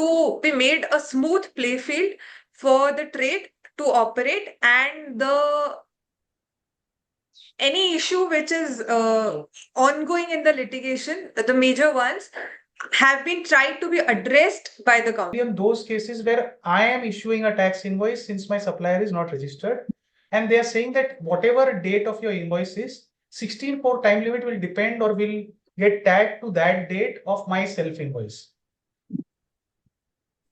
to be made a smooth play field for the trade to operate, and any issue which is ongoing in the litigation, the major ones, have been tried to be addressed by the council. In those cases where I am issuing a tax invoice since my supplier is not registered, and they are saying that whatever date of your invoice is, 16/4 time limit will depend or will get tagged to that date of my self invoice.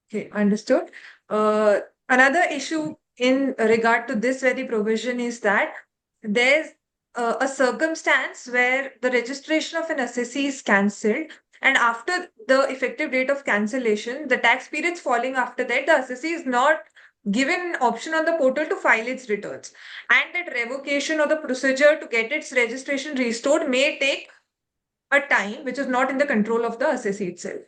Okay, understood. Another issue in regard to this very provision is that there's a circumstance where the registration of an assessee is cancelled, and after the effective date of cancellation, the tax periods falling after that, the assessee is not given an option on the portal to file its returns, and that revocation or the procedure to get its registration restored may take a time which is not in the control of the assessee itself.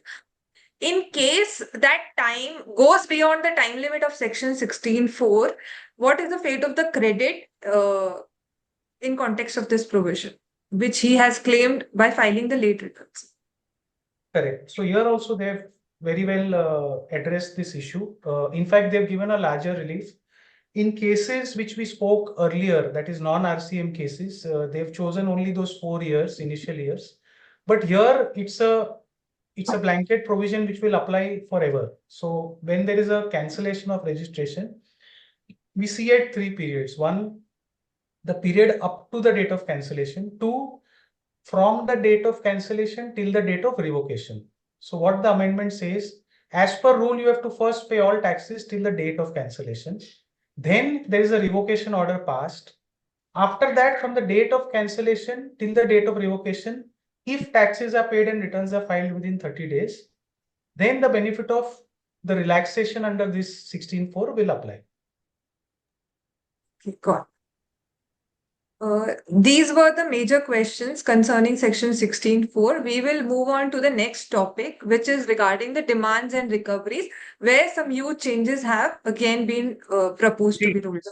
In case that time goes beyond the time limit of section 16(4), what is the fate of the credit in context of this provision, which he has claimed by filing the late returns? Correct. So here also they have very well addressed this issue. In fact, they've given a larger relief. In cases which we spoke earlier, that is non-RCM cases, they've chosen only those 4 years, initial years. But here it's a blanket provision which will apply forever. So when there is a cancellation of registration, we see at 3 periods. One, the period up to the date of cancellation. Two, from the date of cancellation till the date of revocation. So what the amendment says, as per rule, you have to first pay all taxes till the date of cancellation. Then there is a revocation order passed. After that, from the date of cancellation till the date of revocation, if taxes are paid and returns are filed within 30 days, then the benefit of the relaxation under this 16(4) will apply. Okay, got it. These were the major questions concerning section 16(4). We will move on to the next topic, which is regarding the demands and recoveries, where some huge changes have again been proposed to be ruled.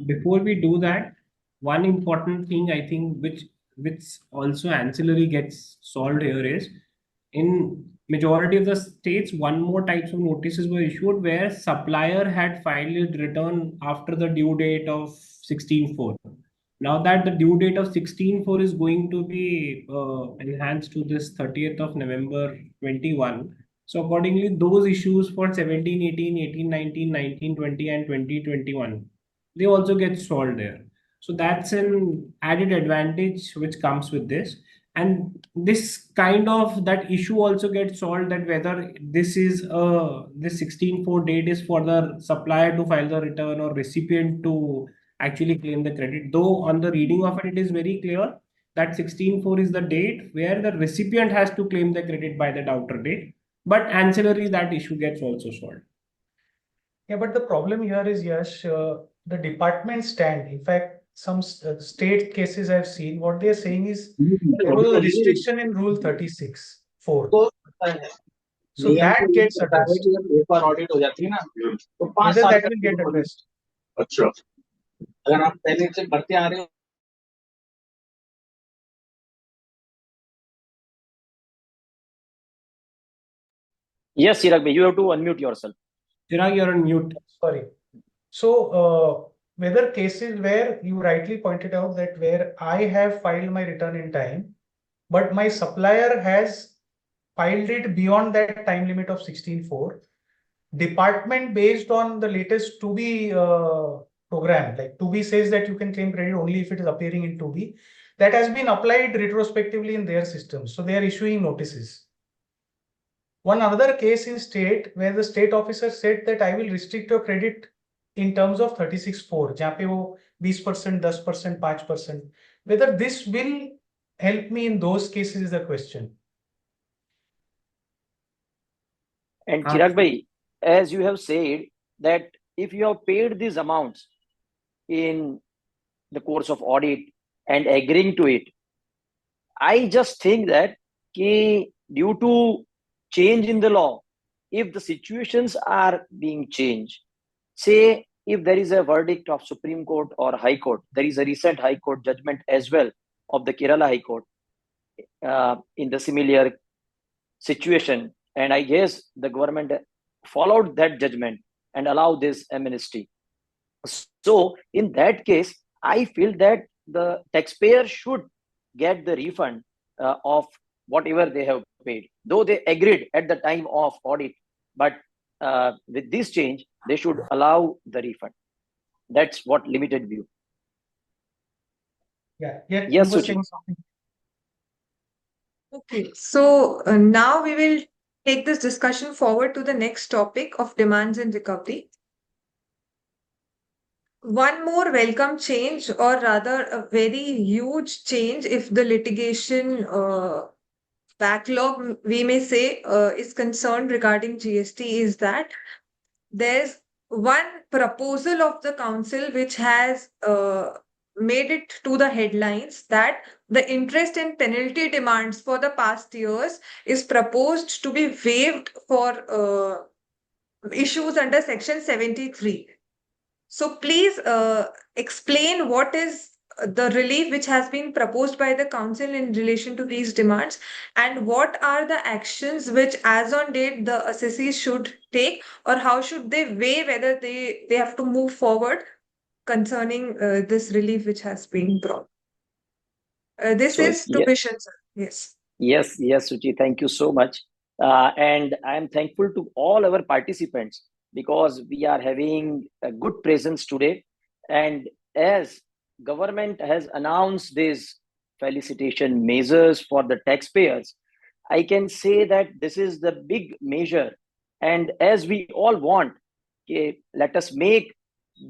Before we do that, one important thing I think which also ancillary gets solved here is, in majority of the states, one more types of notices were issued where supplier had filed his return after the due date of 16(4). Now that the due date of 16(4) is going to be enhanced to this 30th of November 21. So accordingly, those issues for 17, 18, 18, 19, 19, 20 and 2021, they also get solved there. So that's an added advantage which comes with this. And this kind of that issue also gets solved, that whether this is this 16(4) date is for the supplier to file the return or recipient to actually claim the credit. Though on the reading of it, it is very clear that 16(4) is the date where the recipient has to claim the credit by that outer date. But ancillary, that issue gets also solved. Yeah, but the problem here is, Yash, the department stand. In fact, some state cases I've seen, what they're saying is there was a restriction in Rule 36(4). So that gets addressed. Whether that will get addressed. Yes, Chirag, you have to unmute yourself. Chirag, you're on mute. Sorry. So whether cases where you rightly pointed out that where I have filed my return in time, but my supplier has filed it beyond that time limit of 16(4), department based on the latest 2B program, like 2B says that you can claim credit only if it is appearing in 2B, that has been applied retrospectively in their system. So they are issuing notices. One another case in state where the state officer said that I will restrict your credit in terms of 36(4), जहाँ पे वो 20%, 10%, 5%. Whether this will help me in those cases is the question. And Chirag bhai, as you have said that if you have paid these amounts in the course of audit and agreeing to it, I just think that due to change in the law, if the situations are being changed, say if there is a verdict of Supreme Court or High Court, there is a recent High Court judgment as well of the Kerala High Court in the similar situation, and I guess the government followed that judgment and allow this amnesty. So in that case, I feel that the taxpayer should get the refund of whatever they have paid, though they agreed at the time of audit. But with this change, they should allow the refund. That's what limited view. Yeah, Yes, you were Suchi. saying something. Okay, so now we will take this discussion forward to the next topic of demands and recovery. One more welcome change, or rather, a very huge change, if the litigation backlog, we may say, is concerned regarding GST, is that there's one proposal of the council which has made it to the headlines, that the interest and penalty demands for the past years is proposed to be waived for issues under Section 73. So please explain what is the relief which has been proposed by the council in relation to these demands, and what are the actions which, as on date, the assessees should take, or how should they weigh whether they have to move forward concerning this relief which has been brought. This So is to Vishen, sir. Yes. yes, Suchi, thank you so much. And I am thankful to all our participants because we are having a good presence today. And as government has announced these felicitation measures for the taxpayers, I can say that this is the big measure. And as we all want, okay, let us make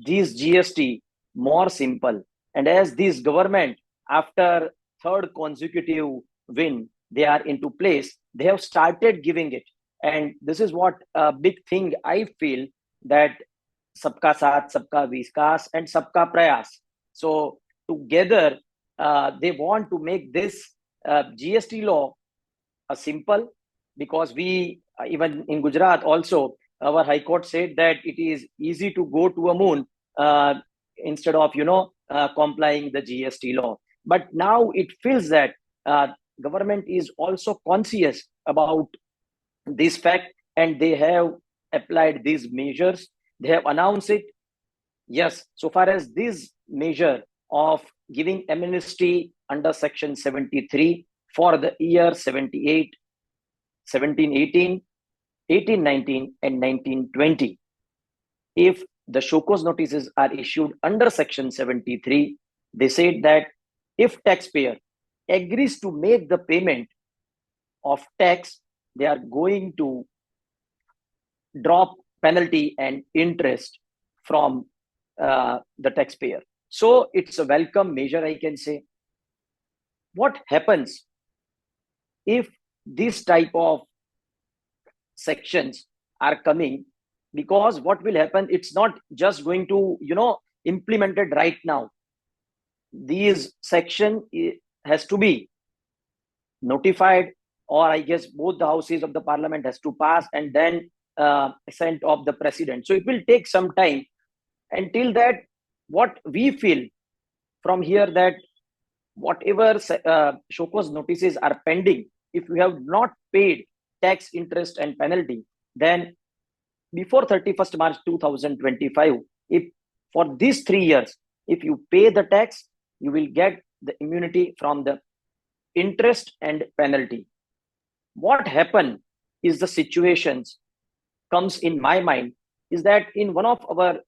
these GST more simple. And as this government, after third consecutive win, they are into place, they have started giving it. And this is what a big thing I feel, that sabka saath, sabka vikas, and sabka prayas. So together, they want to make this GST law simple, because we even in Gujarat also, our High Court said that it is easy to go to a moon instead of complying the GST law. But now it feels that government is also conscious about this fact, and they have applied these measures. They have announced it. Yes, so far as this measure of giving amnesty under Section 73 for the year 78, 17, 18, 18, 19, and 19, 20. If the show cause notices are issued under Section 73, they said that if taxpayer agrees to make the payment of tax, they are going to drop penalty and interest from the taxpayer. So it's a welcome measure, I can say. What happens if this type of sections are coming? Because what will happen, it's not just going to implemented right now. These section has to be notified, or I guess both the houses of the parliament has to pass, and then sent of the president. So it will take some time. Until that, what we feel from here, that whatever show cause notices are pending, if you have not paid tax, interest, and penalty, then before 31st March 2025, if for these 3 years, if you pay the tax, you will get the immunity from the interest and penalty. What happened is, the situations comes in my mind is that in one of our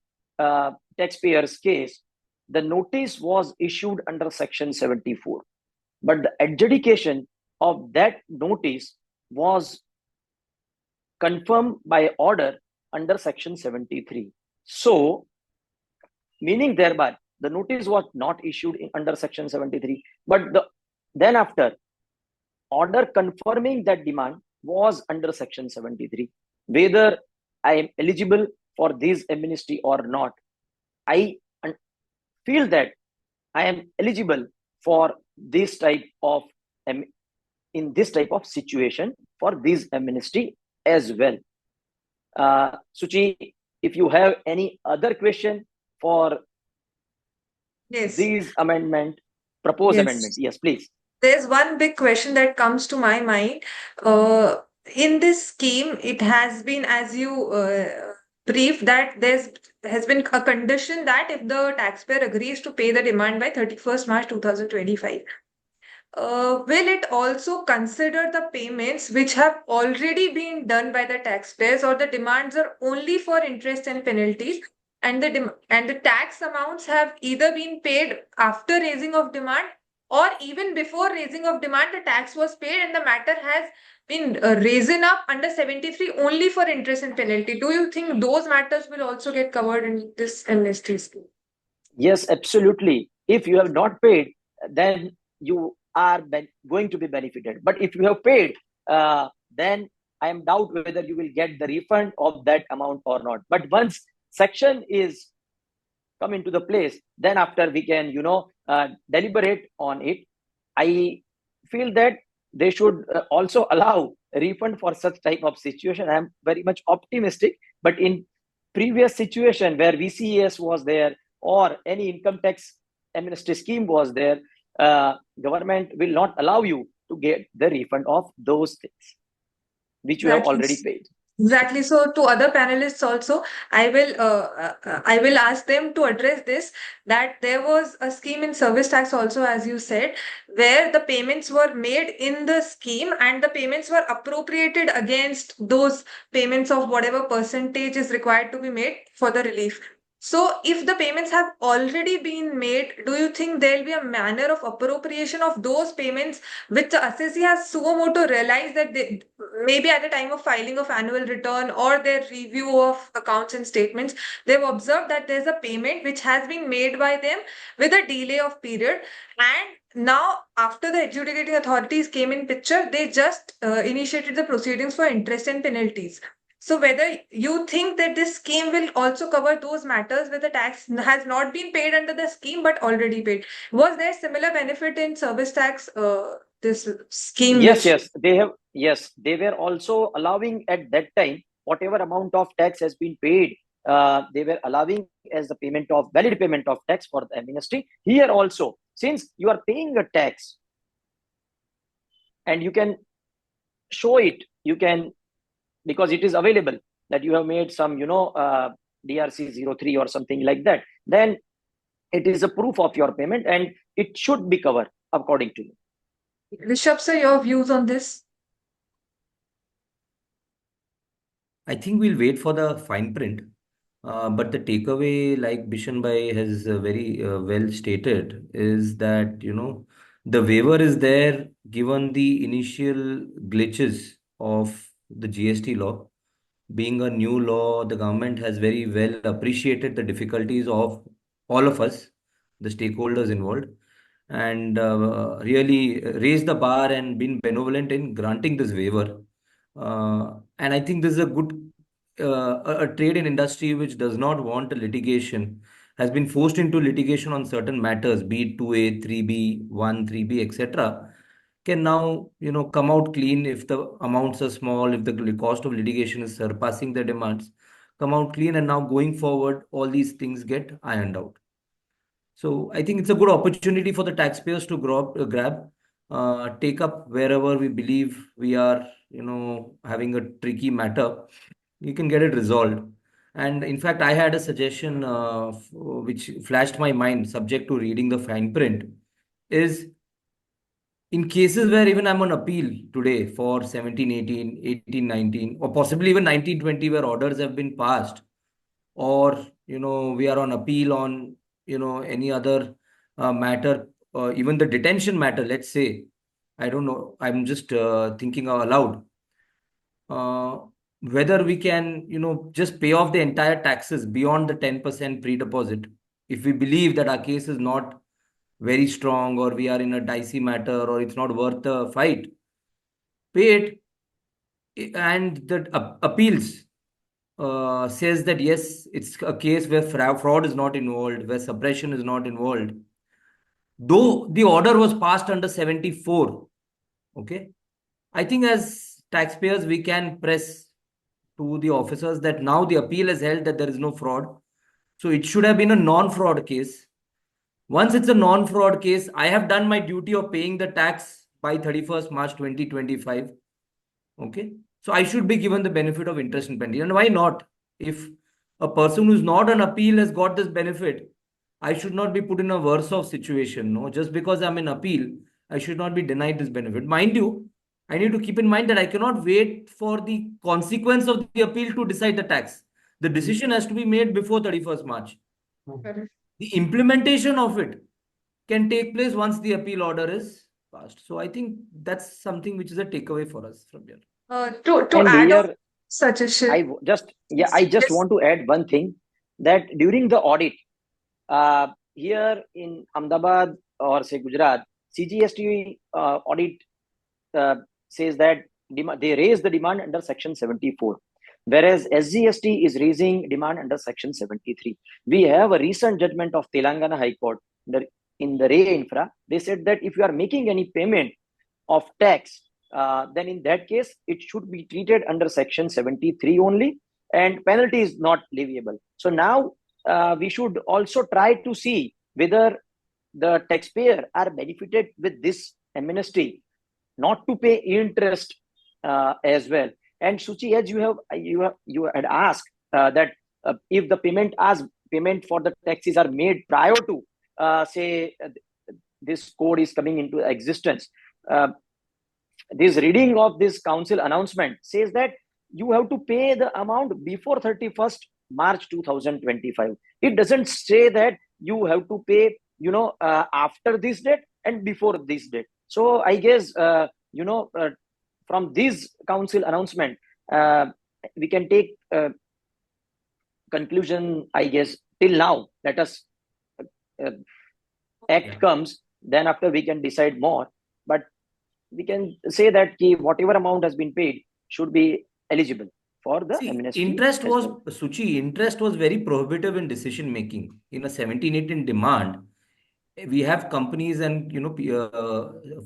taxpayers case, the notice was issued under Section 74, but the adjudication of that notice was confirmed by order under Section 73. So, meaning thereby, the notice was not issued under Section 73, but then after, order confirming that demand was under Section 73. Whether I am eligible for this amnesty or not, I feel that I am eligible for this type of, in this type of situation, for this amnesty as well. Suchi, if you have any other question for these proposed amendment, yes, please. There's one big question that comes to my mind. in this scheme, it has been, as you briefed, that has been a condition that if the taxpayer agrees to pay the demand by 31st March 2025, will it also consider the payments which have already been done by the taxpayers, or the demands are only for interest and penalties, and the tax amounts have either been paid after raising of demand, or even before raising of demand the tax was paid and the matter has been risen up under 73 only for interest and penalty? Do you think those matters will also get covered in this amnesty scheme? Yes, absolutely. If you have not paid, then you are going to be benefited. But if you have paid, then I am doubt whether you will get the refund of that amount or not. But once section is come into the place, then after we can, deliberate on it. I feel that they should also allow a refund for such type of situation. I am very much optimistic. But in previous situation where VCES was there or any income tax amnesty scheme was there, government will not allow you to get the refund of those things which you have Exactly. already paid. Exactly. So to other panelists also, I will ask them to address this, that there was a scheme in service tax also, as you said, where the payments were made in the scheme and the payments were appropriated against those payments of whatever percentage is required to be made for the relief. So if the payments have already been made, do you think there'll be a manner of appropriation of those payments which the assessee has suo moto realized that they maybe at the time of filing of annual return or their review of accounts and statements, they've observed that there's a payment which has been made by them with a delay of period, and now after the adjudicating authorities came in picture, they just initiated the proceedings for interest and penalties. So whether you think that this scheme will also cover those matters where the tax has not been paid under the scheme but already paid? Was there similar benefit in service tax, this scheme Yes, which... yes, they have. Yes, they were also allowing at that time whatever amount of tax has been paid. They were allowing as the payment of valid payment of tax for the amnesty. Here also, since you are paying a tax and you can show it, you can, because it is available that you have made some, DRC 03 or something like that. Then it is a proof of your payment and it should be covered according to you. Rishabh sir, your views on this? I think we'll wait for the fine print. But the takeaway, like Bishan Bhai has very well stated, is that, the waiver is there given the initial glitches of the GST law. Being a new law, the government has very well appreciated the difficulties of all of us, the stakeholders involved, and really raised the bar and been benevolent in granting this waiver. And I think this is a good a trade and industry which does not want a litigation, has been forced into litigation on certain matters, be it 2A, 3B, 1, 3B, etc., can now, come out clean if the amounts are small, if the cost of litigation is surpassing the demands, come out clean, and now going forward, all these things get ironed out. So I think it's a good opportunity for the taxpayers to grab, take up wherever we believe we are, having a tricky matter. You can get it resolved. And in fact, I had a suggestion which flashed my mind, subject to reading the fine print, is in cases where even I'm on appeal today for 17, 18, 18, 19, or possibly even 19, 20, where orders have been passed, or we are on appeal on any other matter, even the detention matter, let's say. I don't know, I'm just thinking out aloud, uh, whether we can just pay off the entire taxes beyond the 10% pre-deposit if we believe that our case is not very strong, or we are in a dicey matter, or it's not worth the fight. Pay it, and the appeals says that yes, it's a case where fraud is not involved, where suppression is not involved, though the order was passed under 74. Okay, I think as taxpayers we can press to the officers that now the appeal has held that there is no fraud, so it should have been a non-fraud case. Once it's a non-fraud case, I have done my duty of paying the tax by 31st March 2025. Okay, So I should be given the benefit of interest and penalty. And why not? If a person who's not on appeal has got this benefit, I should not be put in a worse off situation. No, just because I'm in appeal, I should not be denied this benefit. Mind you, I need to keep in mind that I cannot wait for the consequence of the appeal to decide the tax. The decision has to be made before 31st March. Correct. The implementation of it can take place once the appeal order is passed. So I think that's something which is a takeaway for us from here. To And add on here suggestion, I just yes, want to add one thing, that during the audit, here in Ahmedabad or say Gujarat, CGST audit says that they raise the demand under Section 74, whereas SGST is raising demand under Section 73. We have a recent judgment of Telangana High Court in the Ray Infra. They said that if you are making any payment of tax, then in that case, it should be treated under Section 73 only, and penalty is not leviable. So now we should also try to see whether the taxpayer are benefited with this amnesty, not to pay interest as well. And Suchi, as you had asked that if the payment for the taxes are made prior to say this code is coming into existence, this reading of this council announcement says that you have to pay the amount before 31st March 2025. It doesn't say that you have to pay after this date and before this date. So I guess from this council announcement we can take conclusion, I guess. Till now, let us act comes, then after we can decide more. But we can say that whatever amount has been paid should be eligible for the See, amnesty interest as was, well. Suchi, interest was very prohibitive in decision making. In a 1718 demand, we have companies and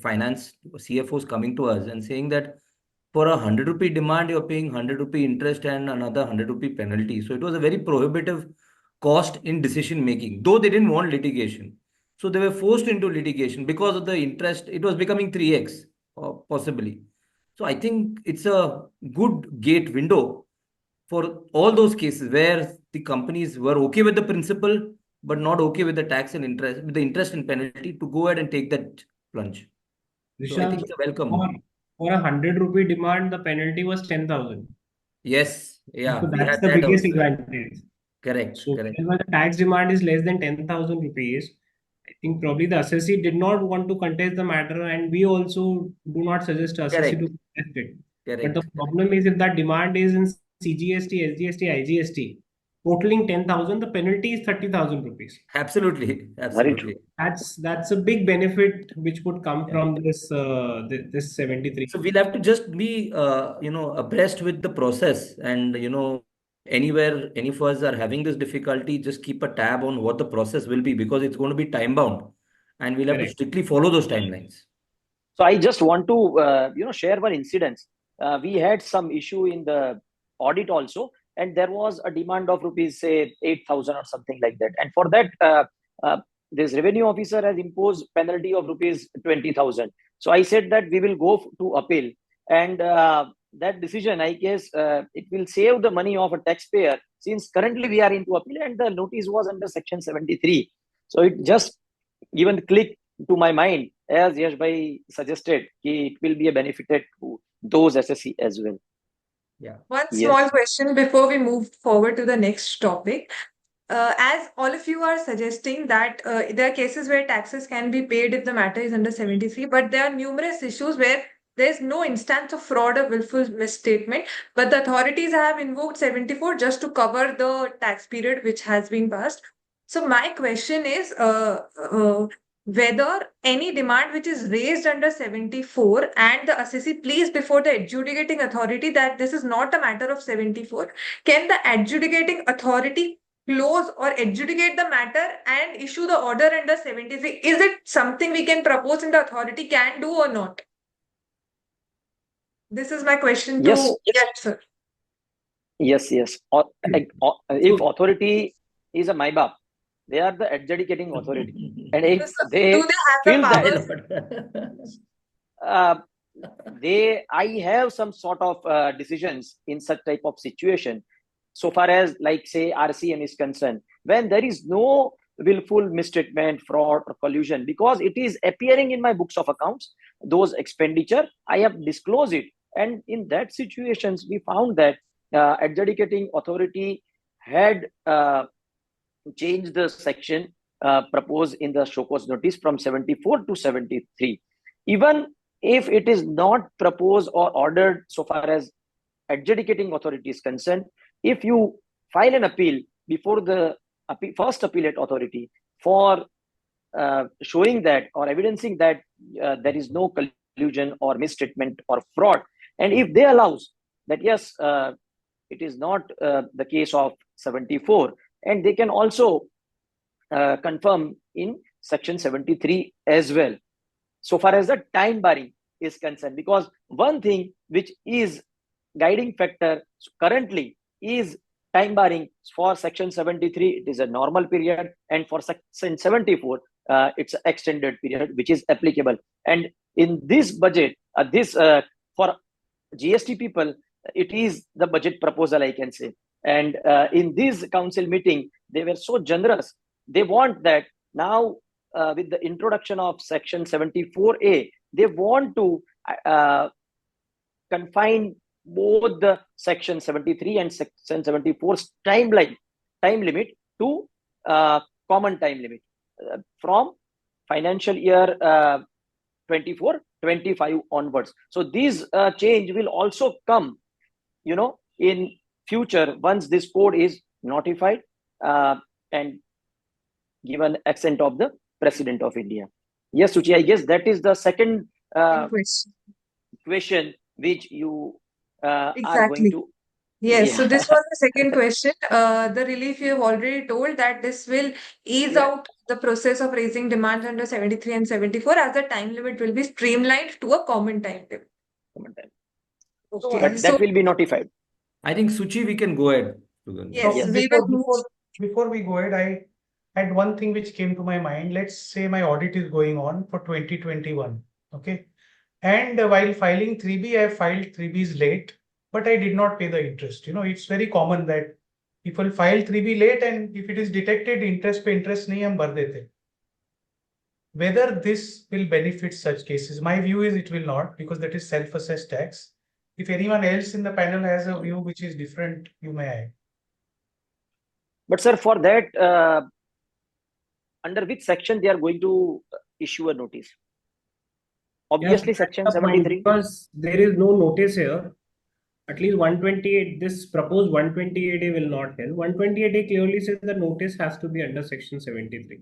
finance CFOs coming to us and saying that for a 100 rupee demand, you're paying 100 rupee interest and another 100 rupee penalty. So it was a very prohibitive cost in decision making, though they didn't want litigation. So they were forced into litigation because of the interest. It was becoming 3x, possibly. So I think it's a good gate window for all those cases where the companies were okay with the principle but not okay with the tax and interest, with the interest and penalty, to go ahead and take that plunge. So I think Rishabh, it's a welcome for, move. for a 100 rupee demand, the penalty was 10,000. Yes, So yeah, we that's had the that biggest also. advantage. Correct, So correct, whenever the tax demand is less than 10,000 rupees, I think probably the assessee did not want to contest the matter, and we also do not suggest assessee to correct, contest it. But the correct, correct. problem is if that demand is in CGST, SGST, IGST, totaling 10,000, the penalty is 30,000 rupees. Absolutely, Very true. absolutely. That's a big benefit which would come Yeah. from this 73. So we'll have to just be, abreast with the process, and anywhere any of us are having this difficulty, just keep a tab on what the process will be, because it's going to be time bound, and we'll have to Correct. strictly follow those timelines. So I just want to share one incident. We had some issue in the audit also, and there was a demand of rupees say 8,000 or something like that. And for that, this revenue officer has imposed penalty of rupees 20,000. So I said that we will go to appeal, and that decision, I guess, it will save the money of a taxpayer, since currently we are into appeal and the notice was under Section 73. So it just even clicked to my mind, as Yash Bhai suggested, it will be a benefit to those SSC as well. Yeah. one small Yes. question before we move forward to the next topic. As all of you are suggesting that there are cases where taxes can be paid if the matter is under 73, but there are numerous issues where there's no instance of fraud or willful misstatement, but the authorities have invoked 74 just to cover the tax period which has been passed. So my question is whether any demand which is raised under 74 and the assessee pleads before the adjudicating authority that this is not a matter of 74, can the adjudicating authority close or adjudicate the matter and issue the order under 73? Is it something we can propose and the authority can do or not? This is my question Yes. to yes, sir. Yes. If So, authority is a MyBap, they are the adjudicating authority. And if So, do they they have the feel my that powers? lord. uh, I have some sort of decisions in such type of situation. So far as like say RCM is concerned, when there is no willful misstatement, fraud or collusion, because it is appearing in my books of accounts, those expenditure, I have disclosed it. And in that situations, we found that adjudicating authority had changed the section proposed in the show cause notice from 74 to 73. Even if it is not proposed or ordered so far as adjudicating authority is concerned, if you file an appeal before the first appellate authority for showing that or evidencing that there is no collusion or misstatement or fraud, and if they allows that yes, it is not the case of 74, and they can also confirm in section 73 as well, so far as the time barring is concerned. Because one thing which is guiding factor currently is time barring. For section 73 it is a normal period, and for section 74 it's an extended period which is applicable. And in this budget, this for GST people, it is the budget proposal, I can say. And in this council meeting, they were so generous. They want that now, with the introduction of section 74A, they want to confine both the section 73 and section 74's time limit to common time limit from financial year 24-25 onwards. So this change will also come, in future once this code is notified and given accent of the President of India. Yes, Suchi, I guess that is the second question which you are going Exactly. to. Yes, so this was the second Yeah. question. The relief you have already told that this will ease Yeah. out the process of raising demands under 73 and 74, as the time limit will be streamlined to a common time limit. Common time. Okay, But so that will be notified. I think Suchi, we can go ahead. yes, Yes. we will move. Before we go ahead, I had one thing which came to my mind. Let's say my audit is going on for 2021. Okay. And while filing 3B, I filed 3Bs late, but I did not pay the interest. It's very common that people file 3B late, and if it is detected, interest पे interest नहीं हम भर देते. Whether this will benefit such cases, my view is it will not, because that is self-assessed tax. If anyone else in the panel has a view which is different, you may add. But sir, for that, under which section they are going to issue a notice? Obviously, Yes, section that's the point, 73. because there is no notice here. At least 128, this proposed 128A will not help. 128A clearly says the notice has to be under section 73.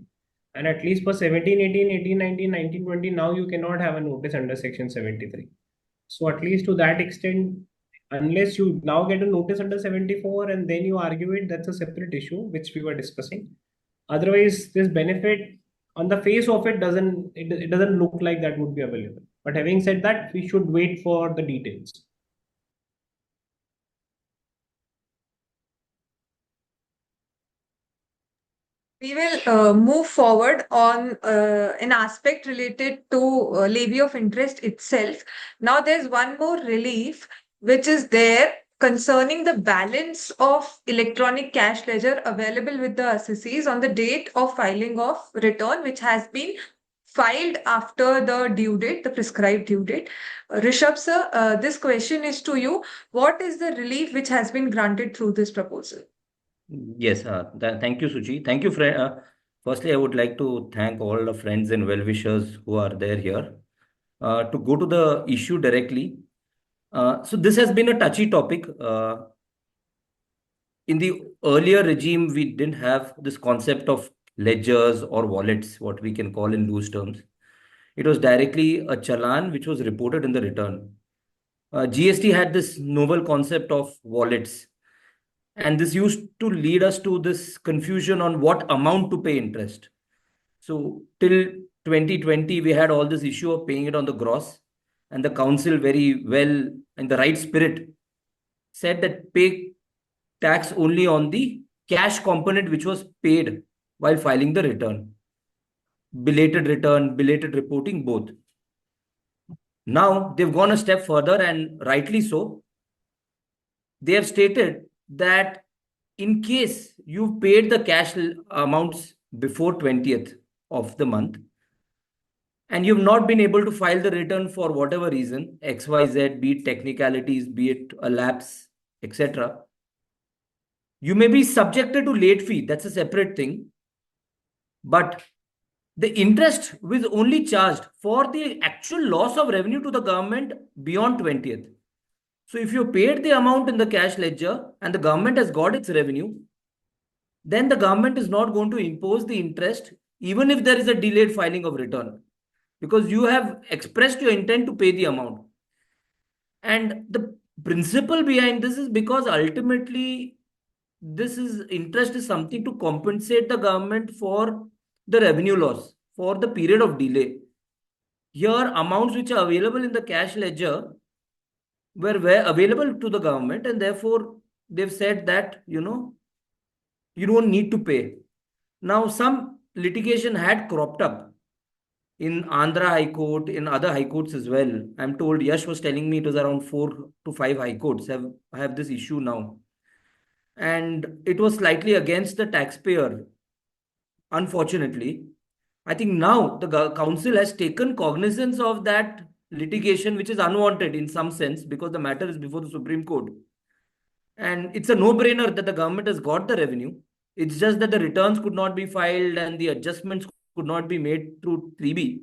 And at least for 17, 18, 18, 19, 19, 20, now you cannot have a notice under section 73. So at least to that extent, unless you now get a notice under 74 and then you argue it, that's a separate issue, which we were discussing. Otherwise, this benefit on the face of it doesn't look like that would be available. But having said that, we should wait for the details. We will move forward on an aspect related to levy of interest itself. Now, there's one more relief which is there concerning the balance of electronic cash ledger available with the assessees on the date of filing of return, which has been filed after the due date, the prescribed due date. Rishabh sir, this question is to you. What is the relief which has been granted through this proposal? Yes, thank you, Suchi. Thank you, friend. Firstly, I would like to thank all the friends and well-wishers who are there here. To go to the issue directly, so this has been a touchy topic. In the earlier regime, we didn't have this concept of ledgers or wallets, what we can call in loose terms. It was directly a challan which was reported in the return. GST had this novel concept of wallets, and this used to lead us to this confusion on what amount to pay interest. So till 2020, we had all this issue of paying it on the gross, and the council very well in the right spirit said that pay tax only on the cash component which was paid while filing the return. Belated return, belated reporting, both. Now they've gone a step further, and rightly so. They have stated that in case you've paid the cash amounts before 20th of the month, and you've not been able to file the return for whatever reason, XYZ, be it technicalities, be it a lapse, etc., you may be subjected to late fee. That's a separate thing. But the interest was only charged for the actual loss of revenue to the government beyond 20th. So if you paid the amount in the cash ledger and the government has got its revenue, then the government is not going to impose the interest even if there is a delayed filing of return, because you have expressed your intent to pay the amount. And the principle behind this is because ultimately this is interest is something to compensate the government for the revenue loss for the period of delay. Here, amounts which are available in the cash ledger were available to the government, and therefore they've said that you don't need to pay. Now, some litigation had cropped up in Andhra High Court, in other high courts as well. I'm told Yash was telling me it was around 4 to 5 high courts have this issue now. And it was slightly against the taxpayer, unfortunately. I think now the council has taken cognizance of that litigation, which is unwanted in some sense because the matter is before the Supreme Court. And it's a no-brainer that the government has got the revenue. It's just that the returns could not be filed and the adjustments could not be made through 3B.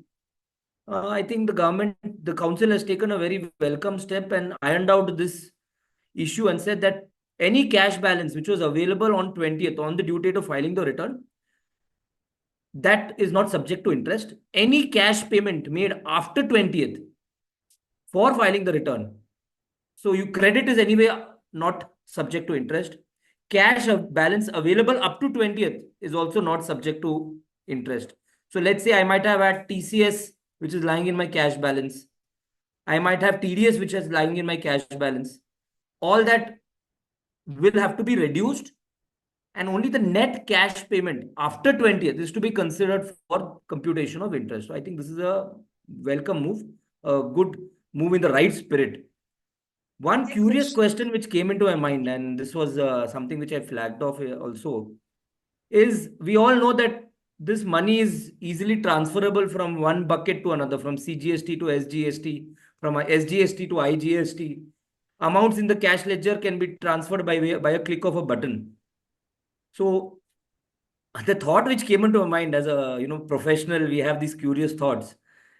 I think the council has taken a very welcome step and ironed out this issue and said that any cash balance which was available on 20th on the due date of filing the return, that is not subject to interest. Any cash payment made after 20th for filing the return, so your credit is anyway not subject to interest. Cash balance available up to 20th is also not subject to interest. So let's say I might have had TCS, which is lying in my cash balance. I might have TDS, which is lying in my cash balance. All that will have to be reduced, and only the net cash payment after 20th is to be considered for computation of interest. So I think this is a welcome move, a good move in the right spirit. One curious question which came into my mind, and this was something which I flagged off also, is we all know that this money is easily transferable from one bucket to another, from CGST to SGST, from SGST to IGST. Amounts in the cash ledger can be transferred by a click of a button. So the thought which came into my mind as a professional, we have these curious thoughts,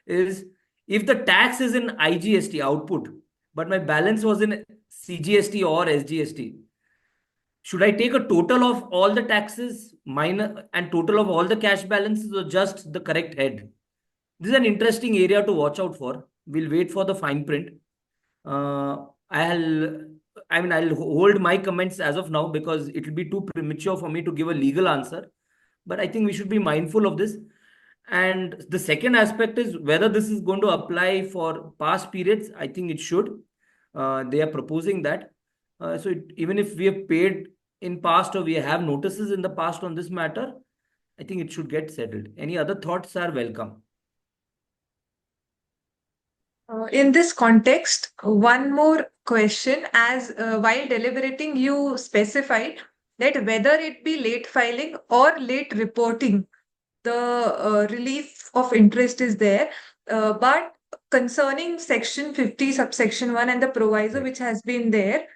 is if the tax is in IGST output, but my balance was in CGST or SGST, should I take a total of all the taxes minus and total of all the cash balances, or just the correct head? This is an interesting area to watch out for. We'll wait for the fine print. Uh, I'll, I'll hold my comments as of now because it will be too premature for me to give a legal answer. But I think we should be mindful of this. And the second aspect is whether this is going to apply for past periods. I think it should. They are proposing that. Even if we have paid in past or we have notices in the past on this matter, I think it should get settled. Any other thoughts are welcome. In this context, one more question. As while deliberating, you specified that whether it be late filing or late reporting, the relief of interest is there. But concerning Section 50, subsection 1 and the proviso Right. which has been there,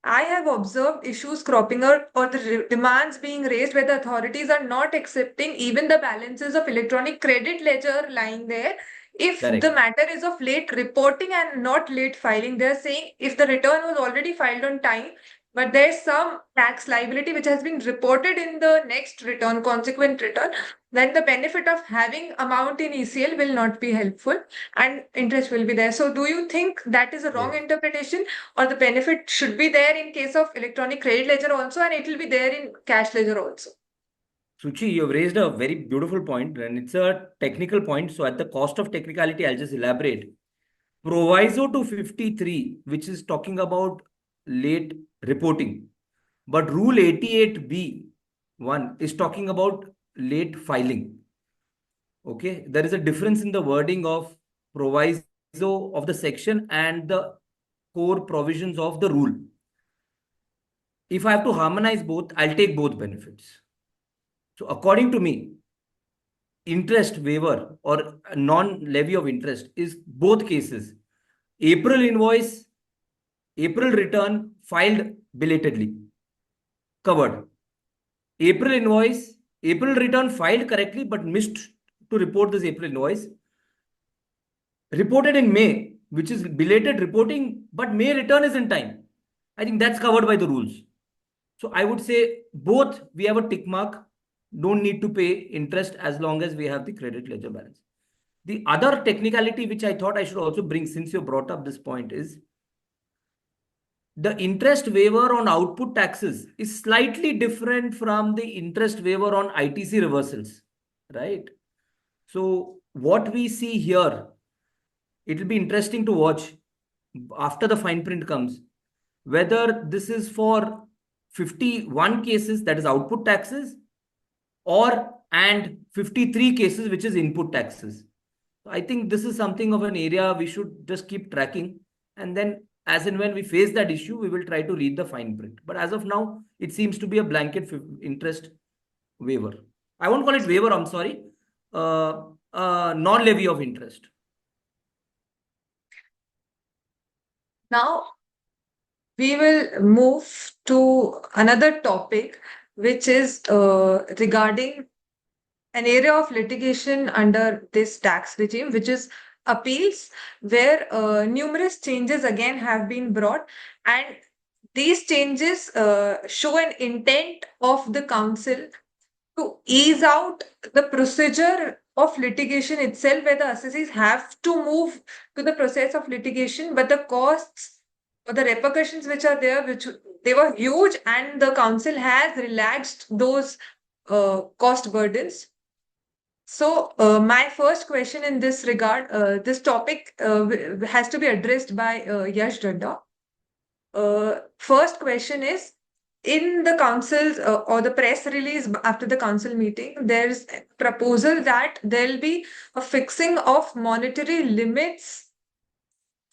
I have observed issues cropping up or the demands being raised where the authorities are not accepting even the balances of electronic credit ledger lying there. If the Correct. matter is of late reporting and not late filing, they're saying if the return was already filed on time, but there's some tax liability which has been reported in the next return, consequent return, then the benefit of having amount in ECL will not be helpful and interest will be there. So do you think that is a wrong Yes. interpretation, or the benefit should be there in case of electronic credit ledger also and it will be there in cash ledger also? Suchi, you've raised a very beautiful point, and it's a technical point. So, at the cost of technicality, I'll just elaborate. Proviso to 53, which is talking about late reporting, but Rule 88B 1 is talking about late filing. Okay, there is a difference in the wording of proviso of the section and the core provisions of the rule. If I have to harmonize both, I'll take both benefits. So according to me, interest waiver or non-levy of interest is both cases. April invoice, April return filed belatedly, covered. April invoice, April return filed correctly but missed to report this April invoice. Reported in May, which is belated reporting, but May return is in time. I think that's covered by the rules. So I would say both we have a tick mark, don't need to pay interest as long as we have the credit ledger balance. The other technicality which I thought I should also bring since you brought up this point is the interest waiver on output taxes is slightly different from the interest waiver on ITC reversals, right? So what we see here, it will be interesting to watch after the fine print comes, whether this is for 51 cases, that is output taxes, and 53 cases, which is input taxes. I think this is something of an area we should just keep tracking. And then as and when we face that issue, we will try to read the fine print. But as of now, it seems to be a blanket interest waiver. I won't call it waiver, I'm sorry. Non-levy of interest. Now, we will move to another topic, which is regarding an area of litigation under this tax regime, which is appeals, where numerous changes again have been brought. And these changes show an intent of the council to ease out the procedure of litigation itself, where the assessees have to move to the process of litigation, but the costs or the repercussions which are there, which they were huge, and the council has relaxed those cost burdens. So, my first question in this regard, this topic has to be addressed by Yash Dadda. First question is, in the council's or the press release after the council meeting, there's a proposal that there'll be a fixing of monetary limits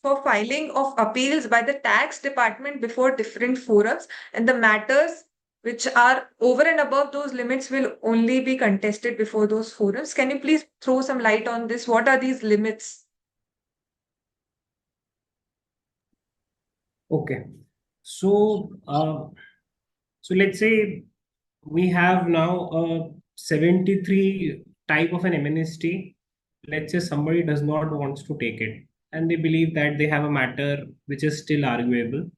for filing of appeals by the tax department before different forums, and the matters which are over and above those limits will only be contested before those forums. Can you please throw some light on this? What are these limits? Okay. So, so let's say we have now a 73 type of an MNST. Let's say somebody does not wants to take it, and they believe that they have a matter which is still arguable,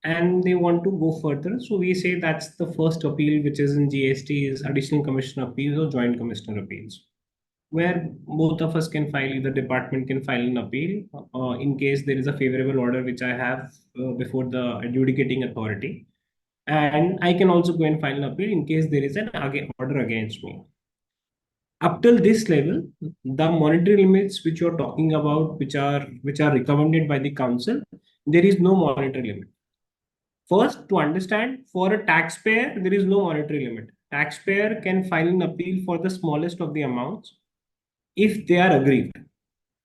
and they want to go further. So we say that's the first appeal, which is in GST, is additional commissioner appeals or joint commissioner appeals, where both of us can file, either department can file an appeal in case there is a favorable order which I have before the adjudicating authority. And I can also go and file an appeal in case there is an order against me. Up till this level, the monetary limits which you're talking about, which are recommended by the council, there is no monetary limit. First, to understand, for a taxpayer, there is no monetary limit. Taxpayer can file an appeal for the smallest of the amounts if they are aggrieved.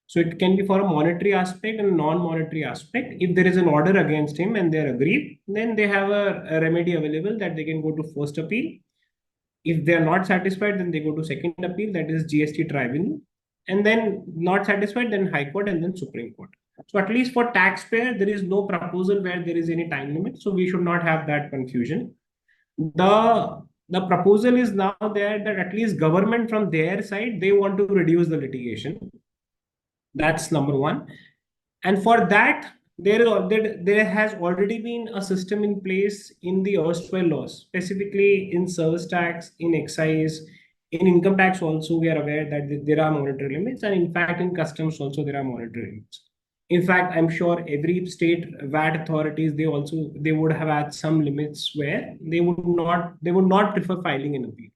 So it can be for a monetary aspect and non-monetary aspect. If there is an order against him and they are aggrieved, then they have a remedy available that they can go to first appeal. If they are not satisfied, then they go to second appeal, that is GST tribunal. And then not satisfied, then High Court and then Supreme Court. So at least for taxpayer, there is no proposal where there is any time limit. So we should not have that confusion. The proposal is now there that at least government from their side, they want to reduce the litigation. That's number one. And for that, there has already been a system in place in the erstwhile laws, specifically in service tax, in excise, in income tax also. We are aware that there are monetary limits, and in fact in customs also there are monetary limits. In fact, I'm sure every state VAT authorities, they would have had some limits where they would not prefer filing an appeal.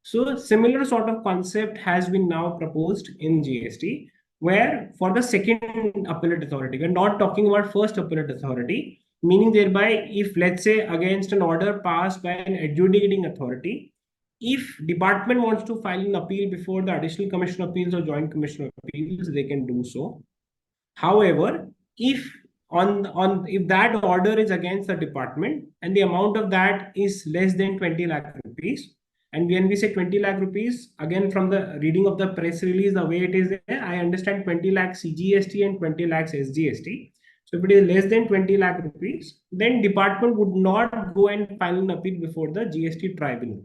So similar sort of concept has been now proposed in GST, where for the second appellate authority, we're not talking about first appellate authority, meaning thereby, if let's say against an order passed by an adjudicating authority, if department wants to file an appeal before the additional commission appeals or joint commission appeals, they can do so. However, if if that order is against the department and the amount of that is less than 20 lakh rupees, and when we say 20 lakh rupees, again from the reading of the press release, the way it is there, I understand 20 lakh CGST and 20 lakhs SGST. So if it is less than 20 lakh rupees, then department would not go and file an appeal before the GST tribunal.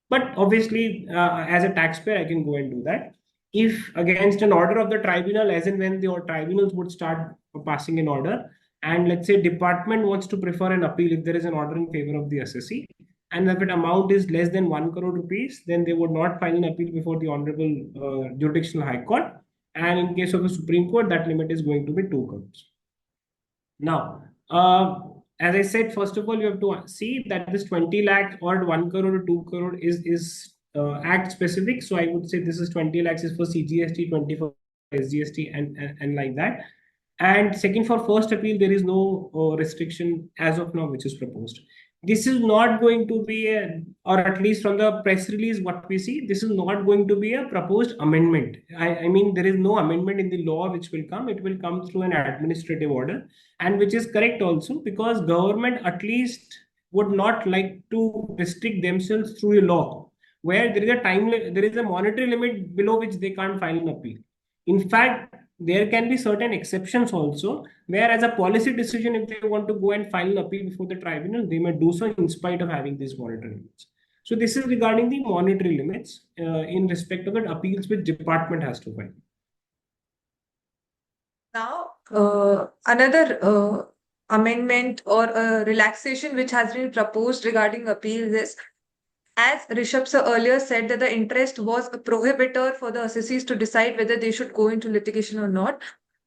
But obviously, as a taxpayer, I can go and do that. If against an order of the tribunal, as and when the tribunals would start passing an order, and let's say department wants to prefer an appeal if there is an order in favor of the assessee, and if an amount is less than 1 crore rupees, then they would not file an appeal before the Honorable Jurisdictional High Court. And in case of the Supreme Court, that limit is going to be 2 crores. Now, as I said, first of all, you have to see that this 20 lakh or 1 crore or 2 crore is act specific. So I would say this is 20 lakhs is for CGST, 20 for SGST, and like that. And second, for first appeal, there is no restriction as of now, which is proposed. This is not going to be or at least from the press release, what we see, this is not going to be a proposed amendment. I mean, there is no amendment in the law which will come. It will come through an administrative order, and which is correct also, because government at least would not like to restrict themselves through a law where there is a there is a monetary limit below which they can't file an appeal. In fact, there can be certain exceptions also, where as a policy decision, if they want to go and file an appeal before the tribunal, they may do so in spite of having these monetary limits. So this is regarding the monetary limits in respect of the appeals which department has to file. Now, another amendment or a relaxation which has been proposed regarding appeals is, as Rishabh sir earlier said, that the interest was a prohibitor for the assessees to decide whether they should go into litigation or not.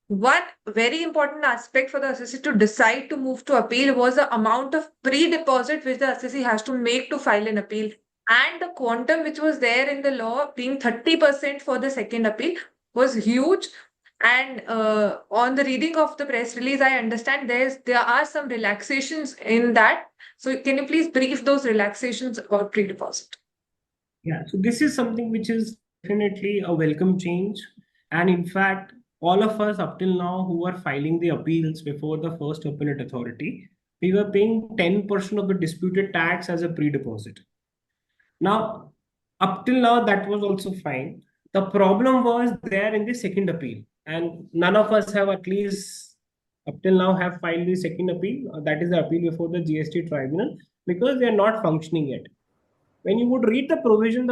One very important aspect for the assessee to decide to move to appeal was the amount of pre-deposit which the assessee has to make to file an appeal, and the quantum which was there in the law being 30% for the second appeal was huge. And on the reading of the press release, I understand there are some relaxations in that. So can you please brief those relaxations about pre-deposit? Yeah, so this is something which is definitely a welcome change. And in fact, all of us up till now who are filing the appeals before the first appellate authority, we were paying 10% of the disputed tax as a pre-deposit. Now, up till now, that was also fine. The problem was there in the second appeal, and none of us have, at least up till now, have filed the second appeal. That is the appeal before the GST tribunal, because they are not functioning yet. When you would read the provision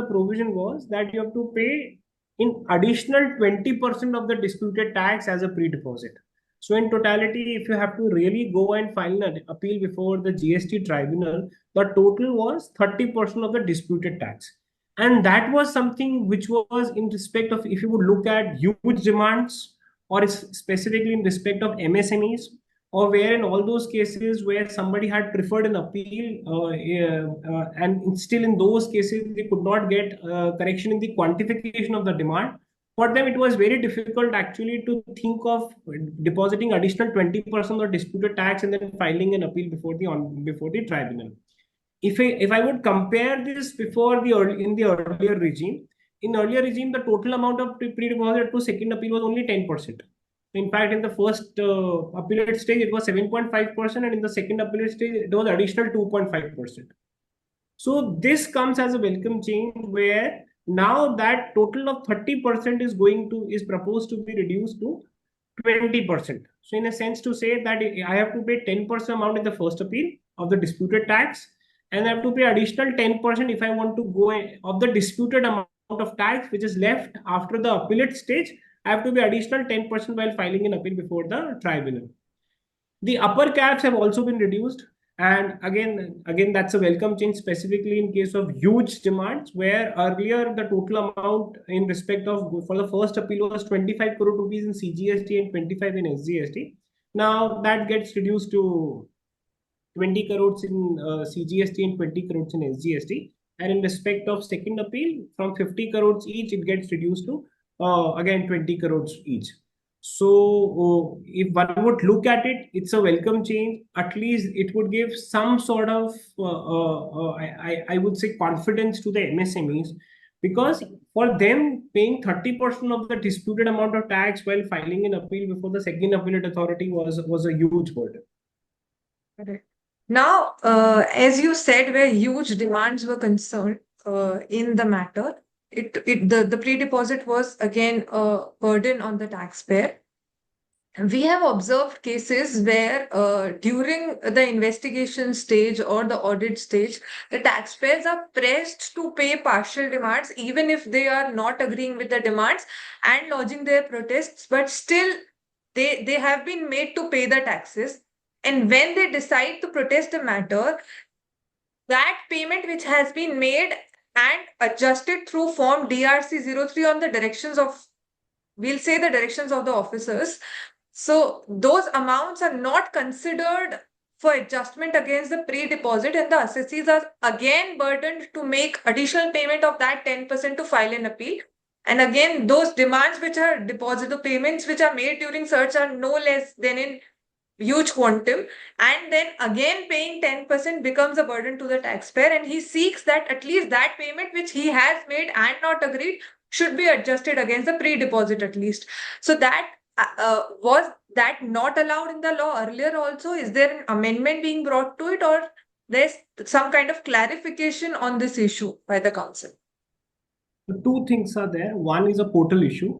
was that you have to pay in additional 20% of the disputed tax as a pre-deposit. So in totality, if you have to really go and file an appeal before the GST tribunal, the total was 30% of the disputed tax. And that was something which was in respect of, if you would look at huge demands, or specifically in respect of MSMEs, or where in all those cases where somebody had preferred an appeal and still in those cases they could not get correction in the quantification of the demand, for them it was very difficult actually to think of depositing additional 20% of disputed tax and then filing an appeal before the tribunal. If I would compare this before in the earlier regime, the total amount of pre-deposit to second appeal was only 10%. In fact, in the first appellate stage, it was 7.5%, and in the second appellate stage, it was additional 2.5%. So this comes as a welcome change, where now that total of 30% is proposed to be reduced to 20%. So in a sense to say that I have to pay 10% amount in the first appeal of the disputed tax, and I have to pay additional 10% if I want to go of the disputed amount of tax which is left after the appellate stage. I have to pay additional 10% while filing an appeal before the tribunal. The upper caps have also been reduced. And again, that's a welcome change, specifically in case of huge demands, where earlier the total amount in respect of for the first appeal was 25 crore rupees in CGST and 25 in SGST. Now that gets reduced to 20 crores in CGST and 20 crores in SGST. And in respect of second appeal, from 50 crores each, it gets reduced to again 20 crores each. So if one would look at it, it's a welcome change. At least it would give some sort of, I would say, confidence to the MSMEs, because for them, paying 30% of the disputed amount of tax while filing an appeal before the second appellate authority was a huge burden. Correct. Now, as you said, where huge demands were concerned in the matter, the pre-deposit was again a burden on the taxpayer. We have observed cases where during the investigation stage or the audit stage, the taxpayers are pressed to pay partial demands, even if they are not agreeing with the demands and lodging their protests, but still they have been made to pay the taxes. And when they decide to protest the matter, that payment which has been made and adjusted through Form DRC 03 on the directions of, we'll say, the directions of the officers. So those amounts are not considered for adjustment against the pre-deposit, and the assessees are again burdened to make additional payment of that 10% to file an appeal. And again, those demands which are deposit payments which are made during search are no less than in huge quantum, and then again paying 10% becomes a burden to the taxpayer, and he seeks that at least that payment which he has made and not agreed should be adjusted against the pre-deposit at least. So that was that not allowed in the law earlier also? Is there an amendment being brought to it, or there's some kind of clarification on this issue by the council? The two things are there. One is a portal issue,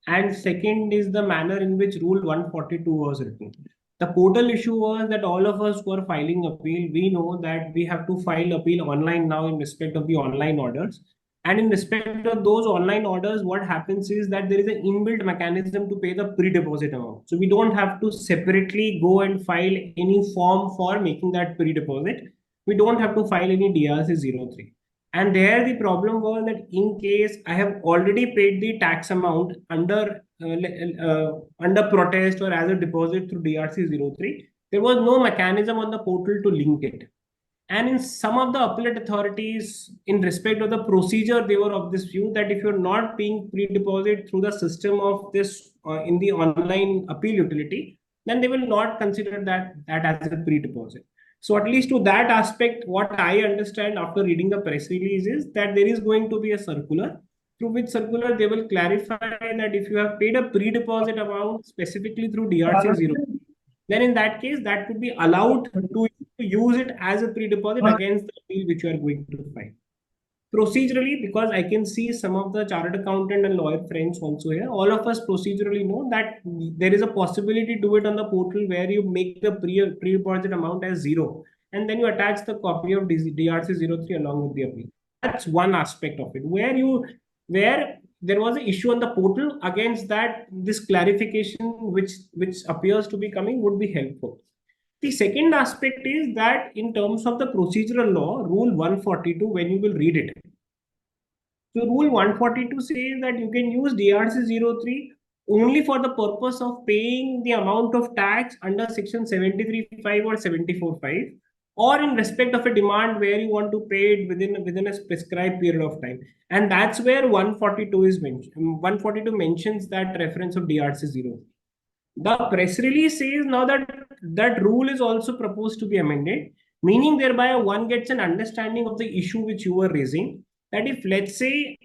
and second is the manner in which Rule 142 was written. The portal issue was that all of us who are filing appeal, we know that we have to file appeal online now in respect of the online orders. And in respect of those online orders, what happens is that there is an inbuilt mechanism to pay the pre-deposit amount. So we don't have to separately go and file any form for making that pre-deposit. We don't have to file any DRC 03. And there the problem was that in case I have already paid the tax amount under protest or as a deposit through DRC 03, there was no mechanism on the portal to link it. And in some of the appellate authorities, in respect of the procedure, they were of this view that if you're not paying pre-deposit through the system of this in the online appeal utility, then they will not consider that as a pre-deposit. So at least to that aspect, what I understand after reading the press release is that there is going to be a circular, through which circular they will clarify that if you have paid a pre-deposit amount specifically through DRC 03, then in that case, that could be allowed to use it as a pre-deposit against the appeal which you are going to file. Procedurally, because I can see some of the chartered accountant and lawyer friends also here, all of us procedurally know that there is a possibility to do it on the portal where you make the pre-deposit amount as 0, and then you attach the copy of DRC 03 along with the appeal. That's one aspect of it, where there was an issue on the portal. Against that, this clarification which appears to be coming would be helpful. The second aspect is that in terms of the procedural law, Rule 142, when you will read it. So Rule 142 says that you can use DRC 03 only for the purpose of paying the amount of tax under Section 73(5) or 74(5), or in respect of a demand where you want to pay it within a prescribed period of time. And that's where 142 is mentioned. 142 mentions that reference of DRC 03. The press release says now that rule is also proposed to be amended, meaning thereby one gets an understanding of the issue which you were raising. That if, let's say,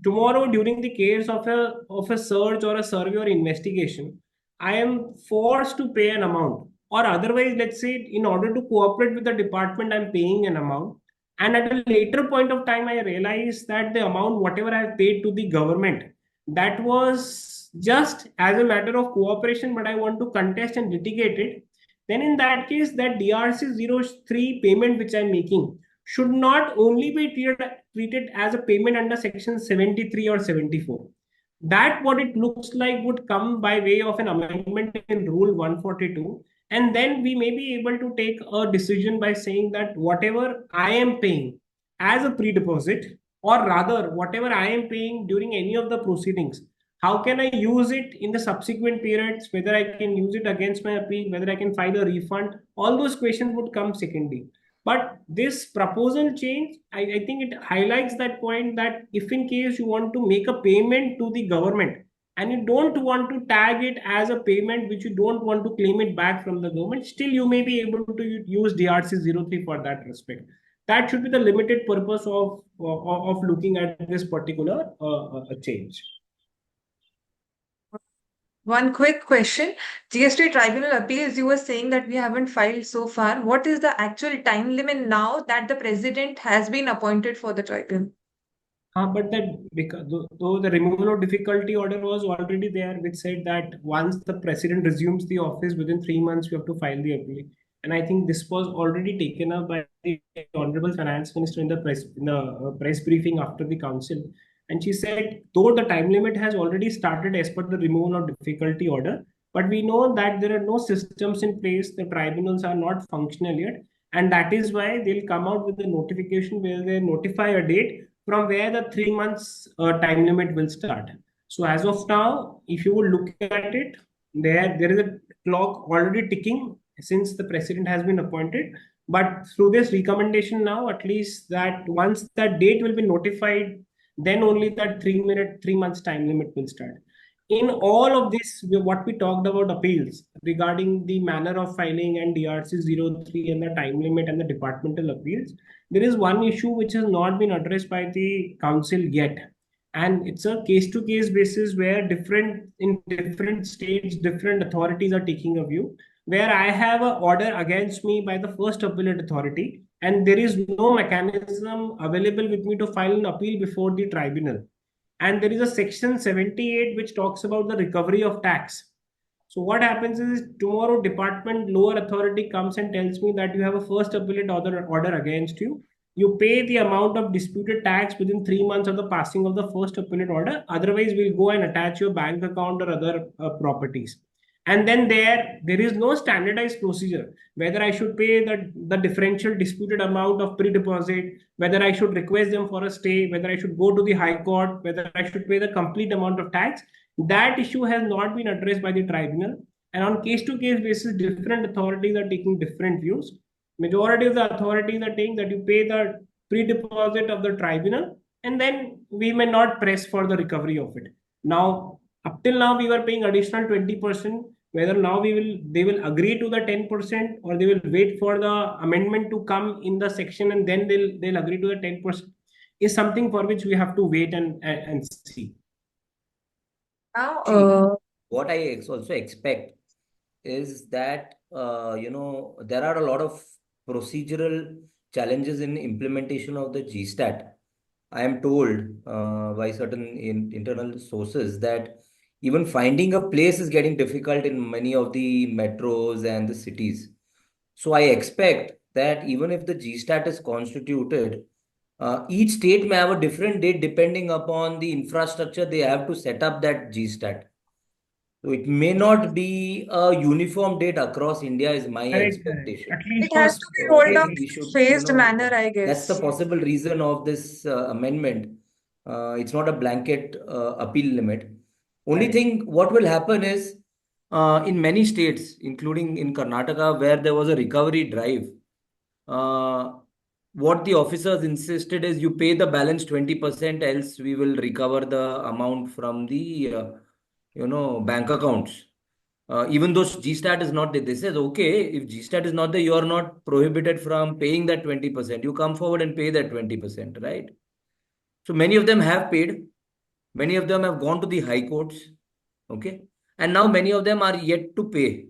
tomorrow during the case of a search or a survey or investigation, I am forced to pay an amount, or otherwise, let's say, in order to cooperate with the department, I'm paying an amount, and at a later point of time, I realize that the amount, whatever I have paid to the government, that was just as a matter of cooperation, but I want to contest and litigate it, then in that case, that DRC 03 payment which I'm making should not only be treated as a payment under Section 73 or 74. That what it looks like would come by way of an amendment in Rule 142. And then we may be able to take a decision by saying that whatever I am paying as a pre-deposit, or rather whatever I am paying during any of the proceedings, how can I use it in the subsequent periods, whether I can use it against my appeal, whether I can file a refund, all those questions would come secondly. But this proposal change, I think it highlights that point that if in case you want to make a payment to the government and you don't want to tag it as a payment which you don't want to claim it back from the government, still you may be able to use DRC 03 for that respect. That should be the limited purpose of looking at this particular change. One quick question. GST tribunal appeals, you were saying that we haven't filed so far. What is the actual time limit now that the president has been appointed for the tribunal? But that because though the removal of difficulty order was already there, which said that once the president resumes the office within 3 months, you have to file the appeal. And I think this was already taken up by the honorable finance minister in the press briefing after the council. And she said, though the time limit has already started as per the removal of difficulty order, but we know that there are no systems in place. The tribunals are not functional yet, and that is why they'll come out with a notification where they notify a date from where the 3 months time limit will start. So as of now, if you would look at it, there is a clock already ticking since the president has been appointed. But through this recommendation now, at least that once that date will be notified, then only that 3 months time limit will start. In all of this, what we talked about appeals regarding the manner of filing and DRC 03 and the time limit and the departmental appeals, there is one issue which has not been addressed by the council yet. And it's a case to case basis where in different states, different authorities are taking a view. Where I have an order against me by the first appellate authority, and there is no mechanism available with me to file an appeal before the tribunal. And there is a section 78 which talks about the recovery of tax. So what happens is tomorrow department lower authority comes and tells me that you have a first appellate order against you. You pay the amount of disputed tax within 3 months of the passing of the first appellate order. Otherwise, we'll go and attach your bank account or other properties. And then there is no standardized procedure whether I should pay the differential disputed amount of pre-deposit, whether I should request them for a stay, whether I should go to the high court, whether I should pay the complete amount of tax. That issue has not been addressed by the tribunal. And on case to case basis, different authorities are taking different views. Majority of the authorities are saying that you pay the pre-deposit of the tribunal and then we may not press for the recovery of it. Now, up till now, we were paying additional 20%. Whether now they will agree to the 10% or they will wait for the amendment to come in the section and then they'll agree to the 10% is something for which we have to wait and see. Now, See, what I also expect is that there are a lot of procedural challenges in implementation of the GStat. I am told by certain internal sources that even finding a place is getting difficult in many of the metros and the cities. So I expect that even if the GStat is constituted, each state may have a different date depending upon the infrastructure they have to set up that GStat. So it may not be a uniform date across India is my Correct, correct. expectation. At least it for has to be So I rolled out think we in a should, phased manner, I that's the guess. possible reason of this amendment. It's not a blanket appeal limit. Only correct. thing, what will happen is in many states, including in Karnataka, where there was a recovery drive, uh, what the officers insisted is you pay the balance 20%, else we will recover the amount from the bank accounts. Even though GStat is not there, they says okay, if GStat is not there, you are not prohibited from paying that 20%. You come forward and pay that 20%, right? So many of them have paid, many of them have gone to the high courts, okay, and now many of them are yet to pay.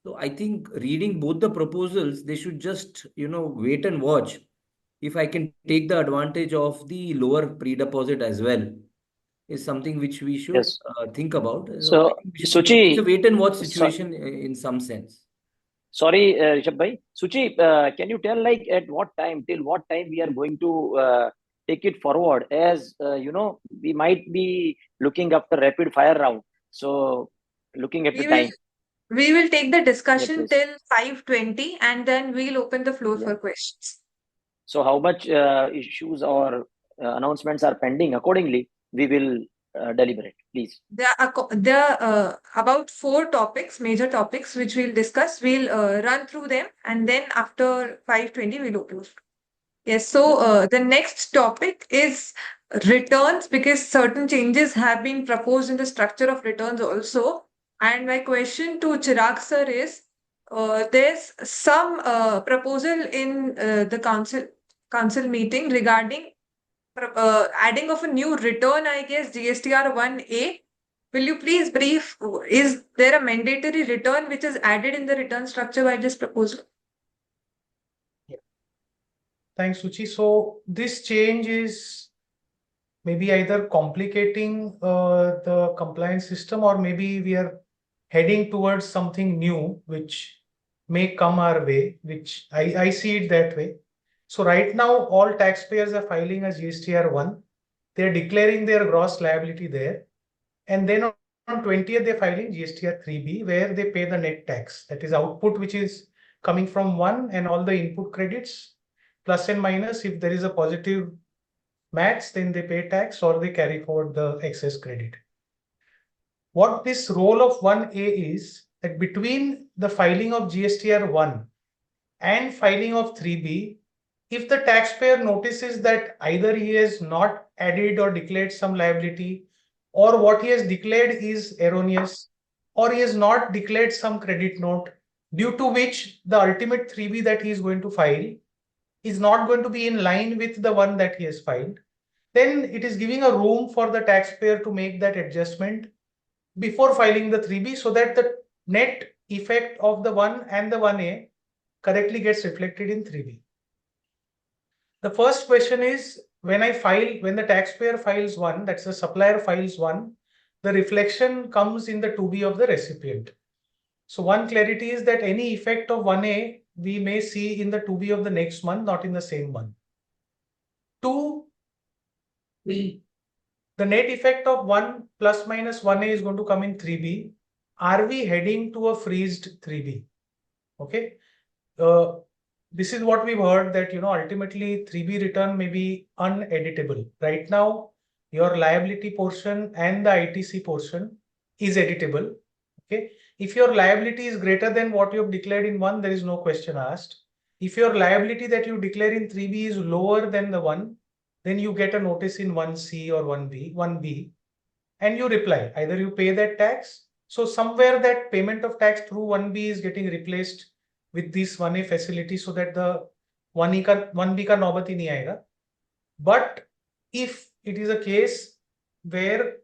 So I think reading both the proposals, they should just wait and watch if I can take the advantage of the lower pre-deposit as well, is something which we should Yes. think about. So I So, think it's a Suchi, wait and watch so, situation in some sense. sorry, Rishabh bhai. Suchi, can you tell like at what time, till what time we are going to take it forward? As we might be looking after rapid fire round. So, looking at the We will time. we will take the Yeah, discussion please. till 5:20 and then we'll open the floor Yeah. for questions. So, how much issues or announcements are pending? Accordingly, we will deliberate. Please. There are about four topics, major topics, which we'll discuss. We'll run through them and then after 5:20 we'll open. Yes, so the next topic is returns because certain changes have been proposed in the structure of returns also. And my question to Chirag sir is, there's some proposal in the council council meeting regarding adding of a new return, I guess, GSTR 1A. Will you please brief? Is there a mandatory return which is added in the return structure by this proposal? Thanks, Suchi. So this change is maybe either complicating the compliance system, or maybe we are heading towards something new which may come our way, which I see it that way. So right now, all taxpayers are filing a GSTR 1. They're declaring their gross liability there. And then on 20th, they're filing GSTR 3B, where they pay the net tax. That is output, which is coming from one, and all the input credits, plus and minus. If there is a positive match, then they pay tax or they carry forward the excess credit. What this role of 1A is that between the filing of GSTR 1 and filing of 3B, if the taxpayer notices that either he has not added or declared some liability, or what he has declared is erroneous, or he has not declared some credit note, due to which the ultimate 3B that he is going to file is not going to be in line with the one that he has filed, then it is giving a room for the taxpayer to make that adjustment before filing the 3B, so that the net effect of the 1 and the 1A correctly gets reflected in 3B. The first question is, when the taxpayer files 1, that's the supplier files 1, the reflection comes in the 2B of the recipient. So one clarity is that any effect of 1A we may see in the 2B of the next month, not in the same month. 2, the net effect of 1 plus minus 1A is going to come in 3B. Are we heading to a freezed 3B? Okay. This is what we've heard, that ultimately 3B return may be uneditable. Right now, your liability portion and the ITC portion is editable. Okay. If your liability is greater than what you have declared in 1, there is no question asked. If your liability that you declare in 3B is lower than the 1, then you get a notice in 1C or 1B, and you reply. Either you pay that tax. So somewhere that payment of tax through 1B is getting replaced with this 1A facility, so that the 1B ka naubati nahi aayega. But if it is a case where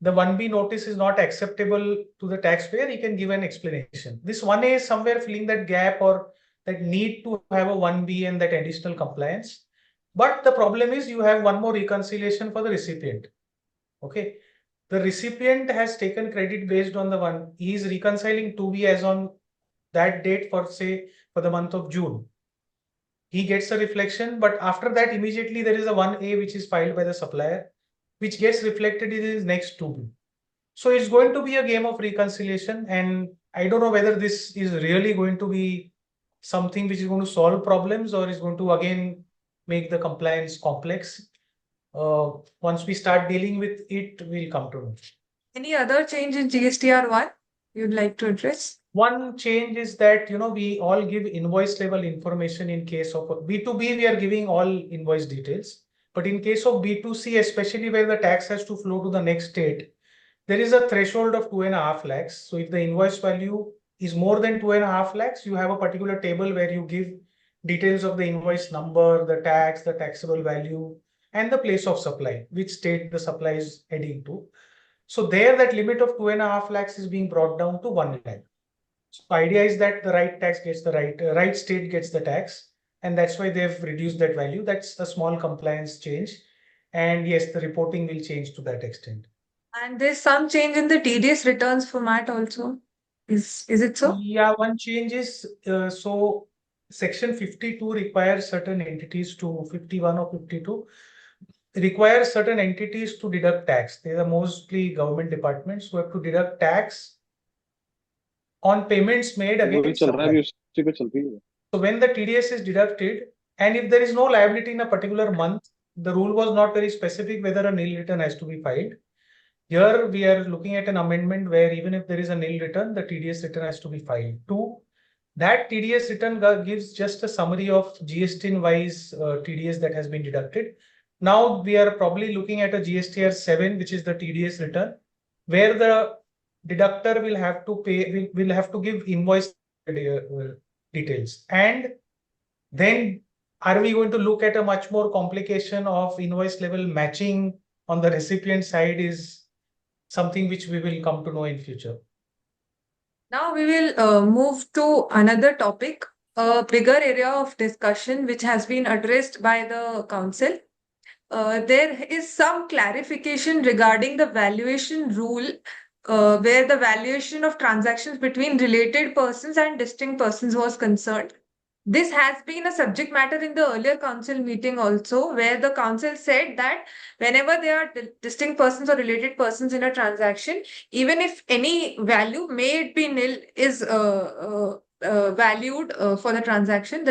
the 1B notice is not acceptable to the taxpayer, he can give an explanation. This 1A is somewhere filling that gap, or that need to have a 1B and that additional compliance. But the problem is, you have one more reconciliation for the recipient. Okay. The recipient has taken credit based on the 1. He is reconciling 2B as on that date for, say, for the month of June. He gets a reflection, but after that, immediately there is a 1A which is filed by the supplier, which gets reflected in his next 2B. So it's going to be a game of reconciliation, and I don't know whether this is really going to be something which is going to solve problems, or is going to again make the compliance complex. Once we start dealing with it, we'll come to know. Any other change in GSTR 1 you'd like to address? One change is that, we all give invoice level information in case of B2B, we are giving all invoice details. But in case of B2C, especially where the tax has to flow to the next state, there is a threshold of 2.5 lakhs. So if the invoice value is more than 2.5 lakhs, you have a particular table where you give details of the invoice number, the tax, the taxable value, and the place of supply, which state the supply is heading to. So there, that limit of 2.5 lakhs is being brought down to 1 lakh. So idea is that the right tax gets the right state gets the tax, and that's why they've reduced that value. That's a small compliance change, and yes, the reporting will change to that extent. And there's some change in the TDS returns format also. Is it so? Yeah, one change is so section 52 requires certain entities to 51 or 52 requires certain entities to deduct tax. They are mostly government departments who have to deduct tax on payments made against supply. So when the TDS is deducted, and if there is no liability in a particular month, the rule was not very specific whether a nil return has to be filed. Here we are looking at an amendment where even if there is a nil return, the TDS return has to be filed. 2, that TDS return gives just a summary of GST wise TDS that has been deducted. Now we are probably looking at a GSTR 7, which is the TDS return, where the deductor will have to pay, will have to give invoice details, and then are we going to look at a much more complication of invoice level matching on the recipient side is something which we will come to know in future. Now we will move to another topic, a bigger area of discussion which has been addressed by the council. There is some clarification regarding the valuation rule, where the valuation of transactions between related persons and distinct persons was concerned. This has been a subject matter in the earlier council meeting also, where the council said that whenever there are distinct persons or related persons in a transaction, even if any value, may it be nil, is valued for the transaction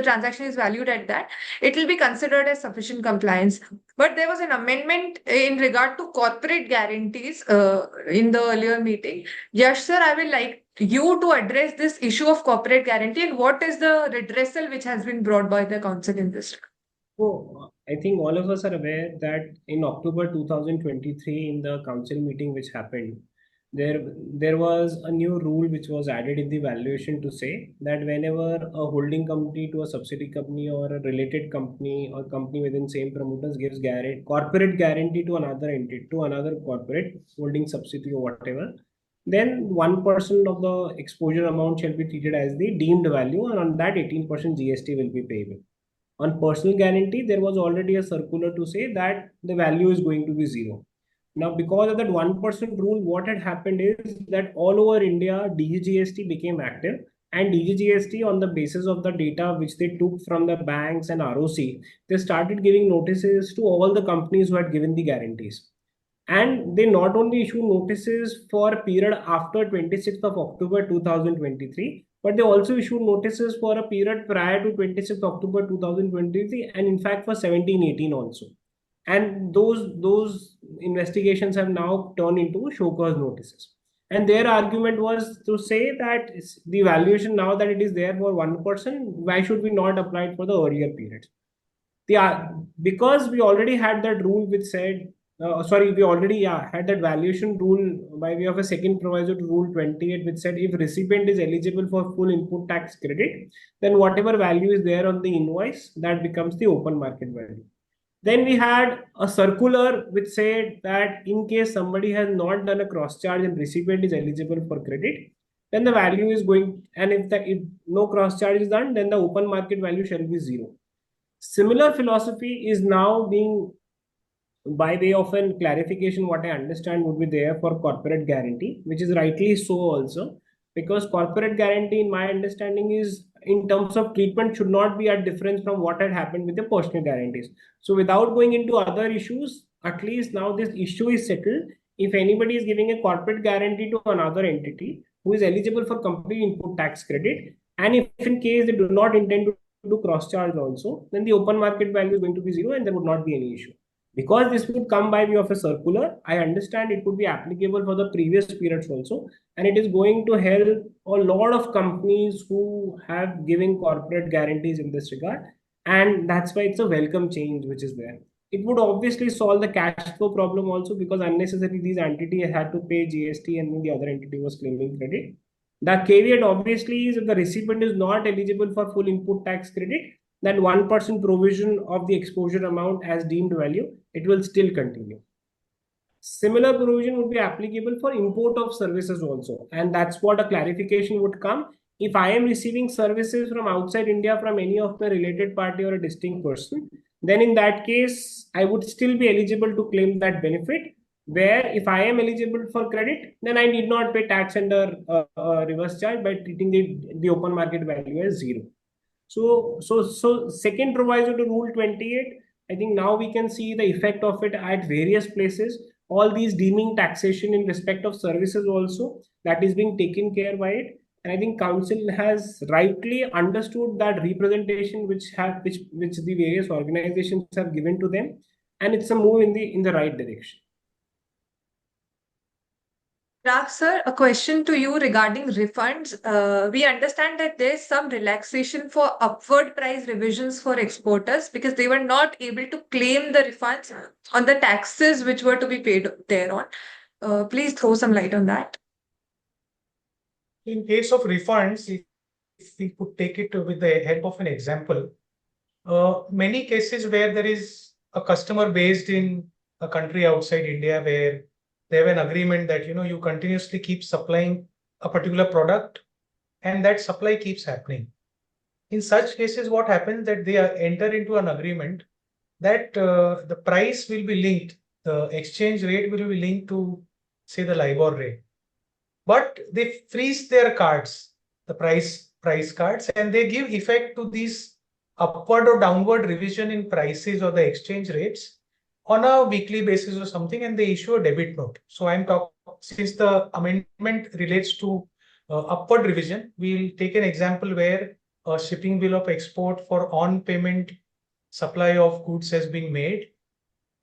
is valued at that, it will be considered as sufficient compliance. But there was an amendment in regard to corporate guarantees in the earlier meeting. Yash sir, I will like you to address this issue of corporate guarantee and what is the redressal which has been brought by the council in this. So I think all of us are aware that in October 2023, in the council meeting which happened, there was a new rule which was added in the valuation to say that whenever a holding company to a subsidiary company or a related company or company within same promoters gives corporate guarantee to another entity, to another corporate holding subsidiary or whatever, then 1% of the exposure amount shall be treated as the deemed value, and on that 18% GST will be payable. On personal guarantee, there was already a circular to say that the value is going to be zero. Now, because of that 1% rule, what had happened is that all over India, DGST became active, and DGST, on the basis of the data which they took from the banks and ROC, they started giving notices to all the companies who had given the guarantees. And they not only issue notices for a period after 26th of October 2023, but they also issue notices for a period prior to 26th October 2023, and in fact for 17-18 also. And those investigations have now turned into show cause notices. And their argument was to say that the valuation, now that it is there for 1%, why should we not apply it for the earlier periods? Because we already had that rule which said, we already had that valuation rule by way of a second proviso to Rule 28, which said if recipient is eligible for full input tax credit, then whatever value is there on the invoice, that becomes the open market value. Then we had a circular which said that in case somebody has not done a cross charge and recipient is eligible for credit, then the value is going, and if no cross charge is done, then the open market value shall be zero. Similar philosophy is now being, by way of a clarification, what I understand would be there for corporate guarantee, which is rightly so also, because corporate guarantee, in my understanding, is in terms of treatment should not be a difference from what had happened with the personal guarantees. So without going into other issues, at least now this issue is settled. If anybody is giving a corporate guarantee to another entity who is eligible for complete input tax credit, and if in case they do not intend to do cross charge also, then the open market value is going to be zero and there would not be any issue. Because this would come by way of a circular, I understand it could be applicable for the previous periods also, and it is going to help a lot of companies who have given corporate guarantees in this regard, and that's why it's a welcome change which is there. It would obviously solve the cash flow problem also, because unnecessarily these entities had to pay GST and then the other entity was claiming credit. The caveat obviously is if the recipient is not eligible for full input tax credit, then 1% provision of the exposure amount as deemed value, it will still continue. Similar provision would be applicable for import of services also. And that's what a clarification would come. If I am receiving services from outside India from any of the related party or a distinct person, then in that case, I would still be eligible to claim that benefit. Where if I am eligible for credit, then I need not pay tax under reverse charge by treating the open market value as zero. So second proviso to Rule 28, I think now we can see the effect of it at various places. All these deeming taxation in respect of services also, that is being taken care by it. And I think council has rightly understood that representation which the various organizations have given to them, and it's a move in the right direction. Raj sir, a question to you regarding refunds. We understand that there's some relaxation for upward price revisions for exporters because they were not able to claim the refunds on the taxes which were to be paid thereon. Please throw some light on that. In case of refunds, if we could take it with the help of an example, Many cases where there is a customer based in a country outside India where they have an agreement that you continuously keep supplying a particular product and that supply keeps happening. In such cases, what happens that they enter into an agreement that the price will be linked, the exchange rate will be linked to, say, the LIBOR rate. But they freeze their cards, the price cards, and they give effect to these upward or downward revision in prices or the exchange rates on a weekly basis or something, and they issue a debit note. So I'm talking, since the amendment relates to upward revision, we'll take an example where a shipping bill of export for on payment supply of goods has been made.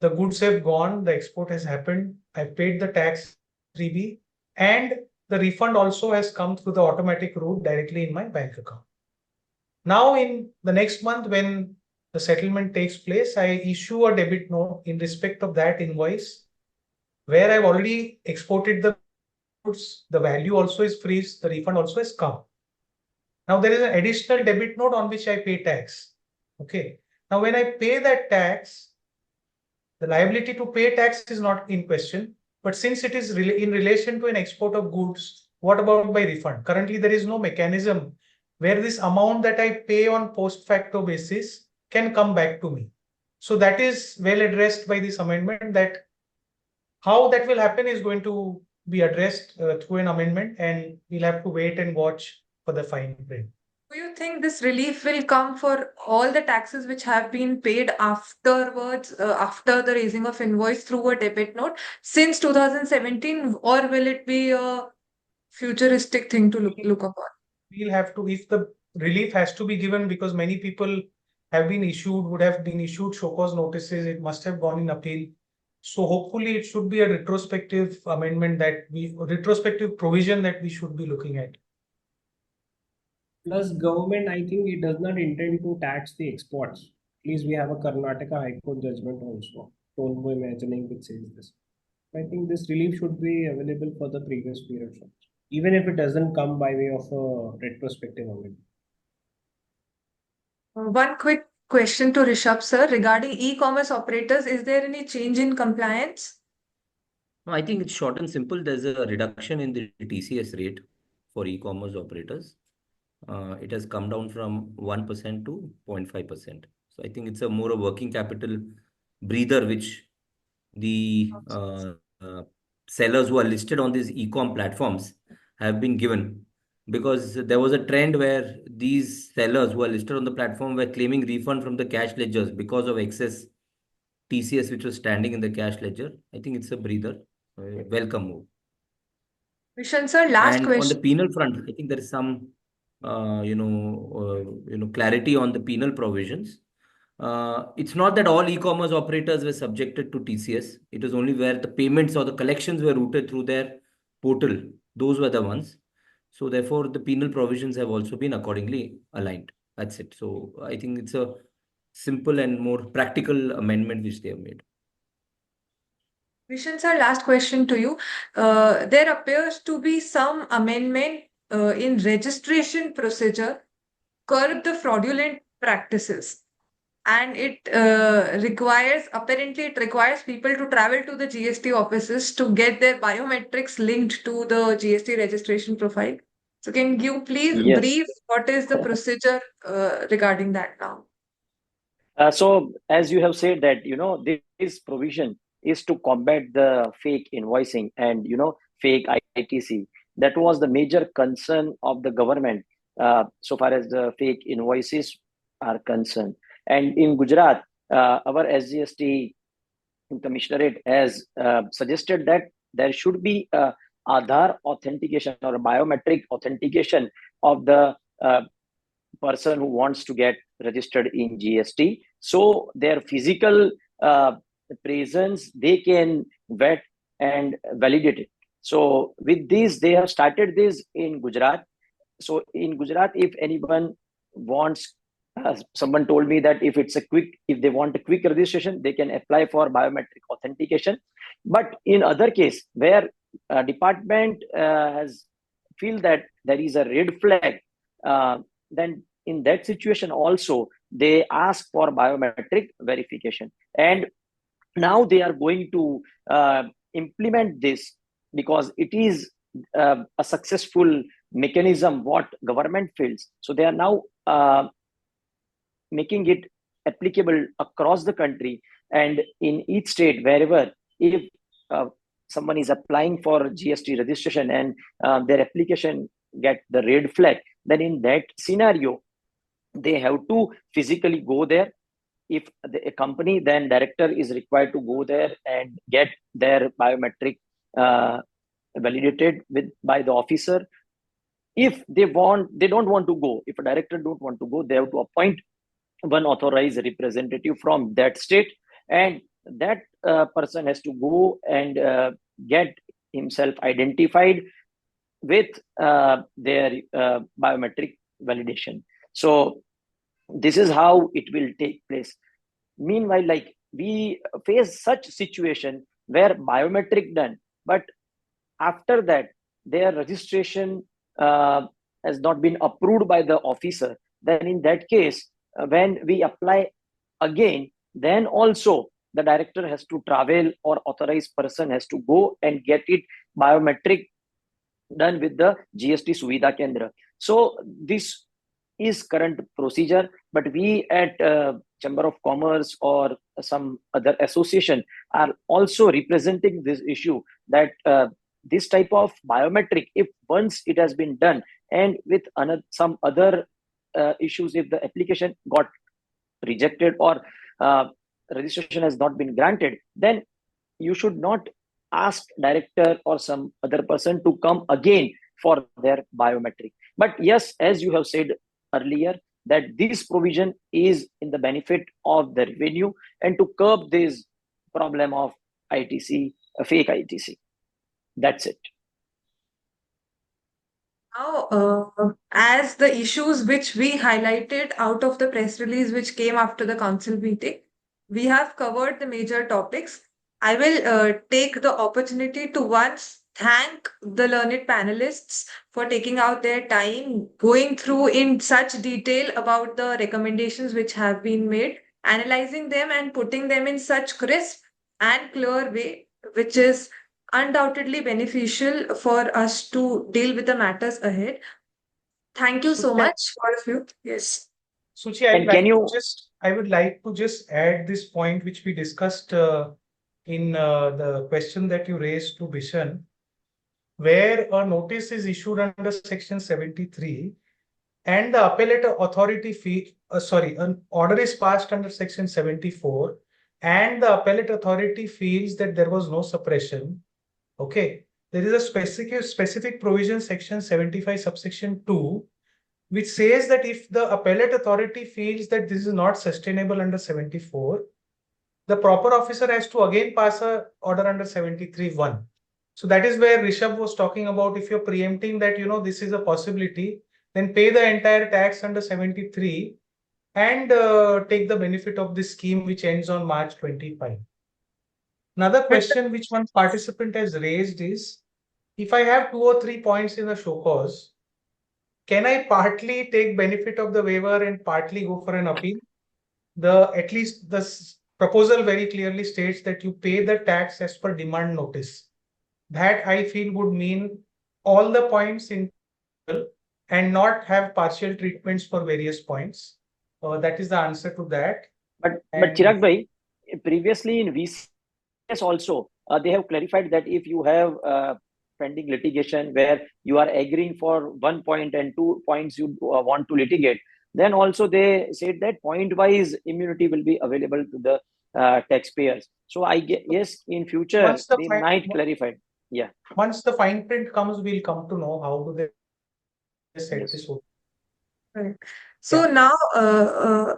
The goods have gone, the export has happened, I paid the tax 3B, and the refund also has come through the automatic route directly in my bank account. Now, in the next month, when the settlement takes place, I issue a debit note in respect of that invoice where I've already exported the goods, the value also is freeze, the refund also has come. Now, there is an additional debit note on which I pay tax. Okay. Now, when I pay that tax, the liability to pay tax is not in question. But since it is in relation to an export of goods, what about my refund? Currently, there is no mechanism where this amount that I pay on post facto basis can come back to me. So that is well addressed by this amendment, that how that will happen is going to be addressed through an amendment, and we'll have to wait and watch for the fine print. Do you think this relief will come for all the taxes which have been paid afterwards, after the raising of invoice through a debit note since 2017, or will it be a futuristic thing to look upon? We'll have to, if the relief has to be given, because many people would have been issued show cause notices, it must have gone in appeal. So hopefully it should be a retrospective amendment retrospective provision that we should be looking at. Plus, government, I think it does not intend to tax the exports. At least we have a Karnataka High Court judgment also. Don't go imagining which says this. I think this relief should be available for the previous periods also, even if it doesn't come by way of a retrospective amendment. One quick question to Rishabh sir regarding e-commerce operators. Is there any change in compliance? No, I think it's short and simple. There's a reduction in the TCS rate for e-commerce operators. It has come down from 1% to 0.5%. So I think it's a more a working capital breather, which the sellers who are listed on these e-com platforms have been given, because there was a trend where these sellers who are listed on the platform were claiming refund from the cash ledgers because of excess TCS which was standing in the cash ledger. I think it's a breather, welcome move. Vishan sir, last And on the question. penal front, I think there is some clarity on the penal provisions. It's not that all e-commerce operators were subjected to TCS. It was only where the payments or the collections were routed through their portal. Those were the ones. So therefore, the penal provisions have also been accordingly aligned. That's it. So I think it's a simple and more practical amendment which they have made. Vishan sir, last question to you. There appears to be some amendment in registration procedure curb the fraudulent practices. And it requires people to travel to the GST offices to get their biometrics linked to the GST registration profile. So can you please Yes. brief what is the procedure regarding that now? So as you have said that, this provision is to combat the fake invoicing and, fake ITC. That was the major concern of the government so far as the fake invoices are concerned. And in Gujarat, our SGST commissionerate has suggested that there should be a Aadhaar authentication or a biometric authentication of the person who wants to get registered in GST. So their physical presence, they can vet and validate it. So with this, they have started this in Gujarat. So in Gujarat, if anyone wants, someone told me that if they want a quick registration, they can apply for biometric authentication. But in other case, where department has feel that there is a red flag, then in that situation also they ask for biometric verification. And now they are going to implement this because it is a successful mechanism what government feels. So they are now making it applicable across the country, and in each state, wherever, if uh, someone is applying for GST registration and their application get the red flag, then in that scenario they have to physically go there. If a company, then director is required to go there and get their biometric uh, validated with by the officer. If they don't want to go, if a director don't want to go, they have to appoint one authorized representative from that state, and that person has to go and get himself identified with their biometric validation. So this is how it will take place. Meanwhile, like, we face such situation where biometric done, but after that their registration uh, has not been approved by the officer. Then in that case, when we apply again, then also the director has to travel, or authorized person has to go and get it biometric done with the GST Suvidha Kendra. So this is current procedure, but we at Chamber of Commerce or some other association are also representing this issue, that this type of biometric, if once it has been done, and with some other issues, if the application got rejected or registration has not been granted, then you should not ask director or some other person to come again for their biometric. But yes, as you have said earlier, that this provision is in the benefit of the revenue and to curb this problem of ITC, fake ITC. That's it. Now, as the issues which we highlighted out of the press release which came after the council meeting, we have covered the major topics. I will take the opportunity to once thank the learned panelists for taking out their time, going through in such detail about the recommendations which have been made, analyzing them and putting them in such crisp and clear way, which is undoubtedly beneficial for us to deal with the matters ahead. Thank you so Suchi, much, all of you. Yes. Suchi, And can you I would like to just add this point which we discussed in the question that you raised to Bishan, where a notice is issued under Section 73 and the appellate authority an order is passed under Section 74 and the appellate authority feels that there was no suppression. Okay, there is a specific provision, Section 75 subsection 2, which says that if the appellate authority feels that this is not sustainable under 74, the proper officer has to again pass a order under 73(1). So that is where Rishabh was talking about, if you're preempting that, this is a possibility, then pay the entire tax under 73 and take the benefit of this scheme which ends on March 25. Another question which one participant has raised is, if I have 2 or 3 points in the show cause, can I partly take benefit of the waiver and partly go for an appeal? At least the proposal very clearly states that you pay the tax as per demand notice. That I feel would mean all the points in and not have partial treatments for various points. That is the answer to that. but Chirag bhai, previously in VCS also, they have clarified that if you have pending litigation where you are agreeing for 1 point and 2 points you want to litigate, then also they said that point-wise immunity will be available to the taxpayers. So I guess, yes, in future they might clarify. Yeah. Once the fine print comes, we'll come to know how do they set Yes. this. Right. So Yeah. now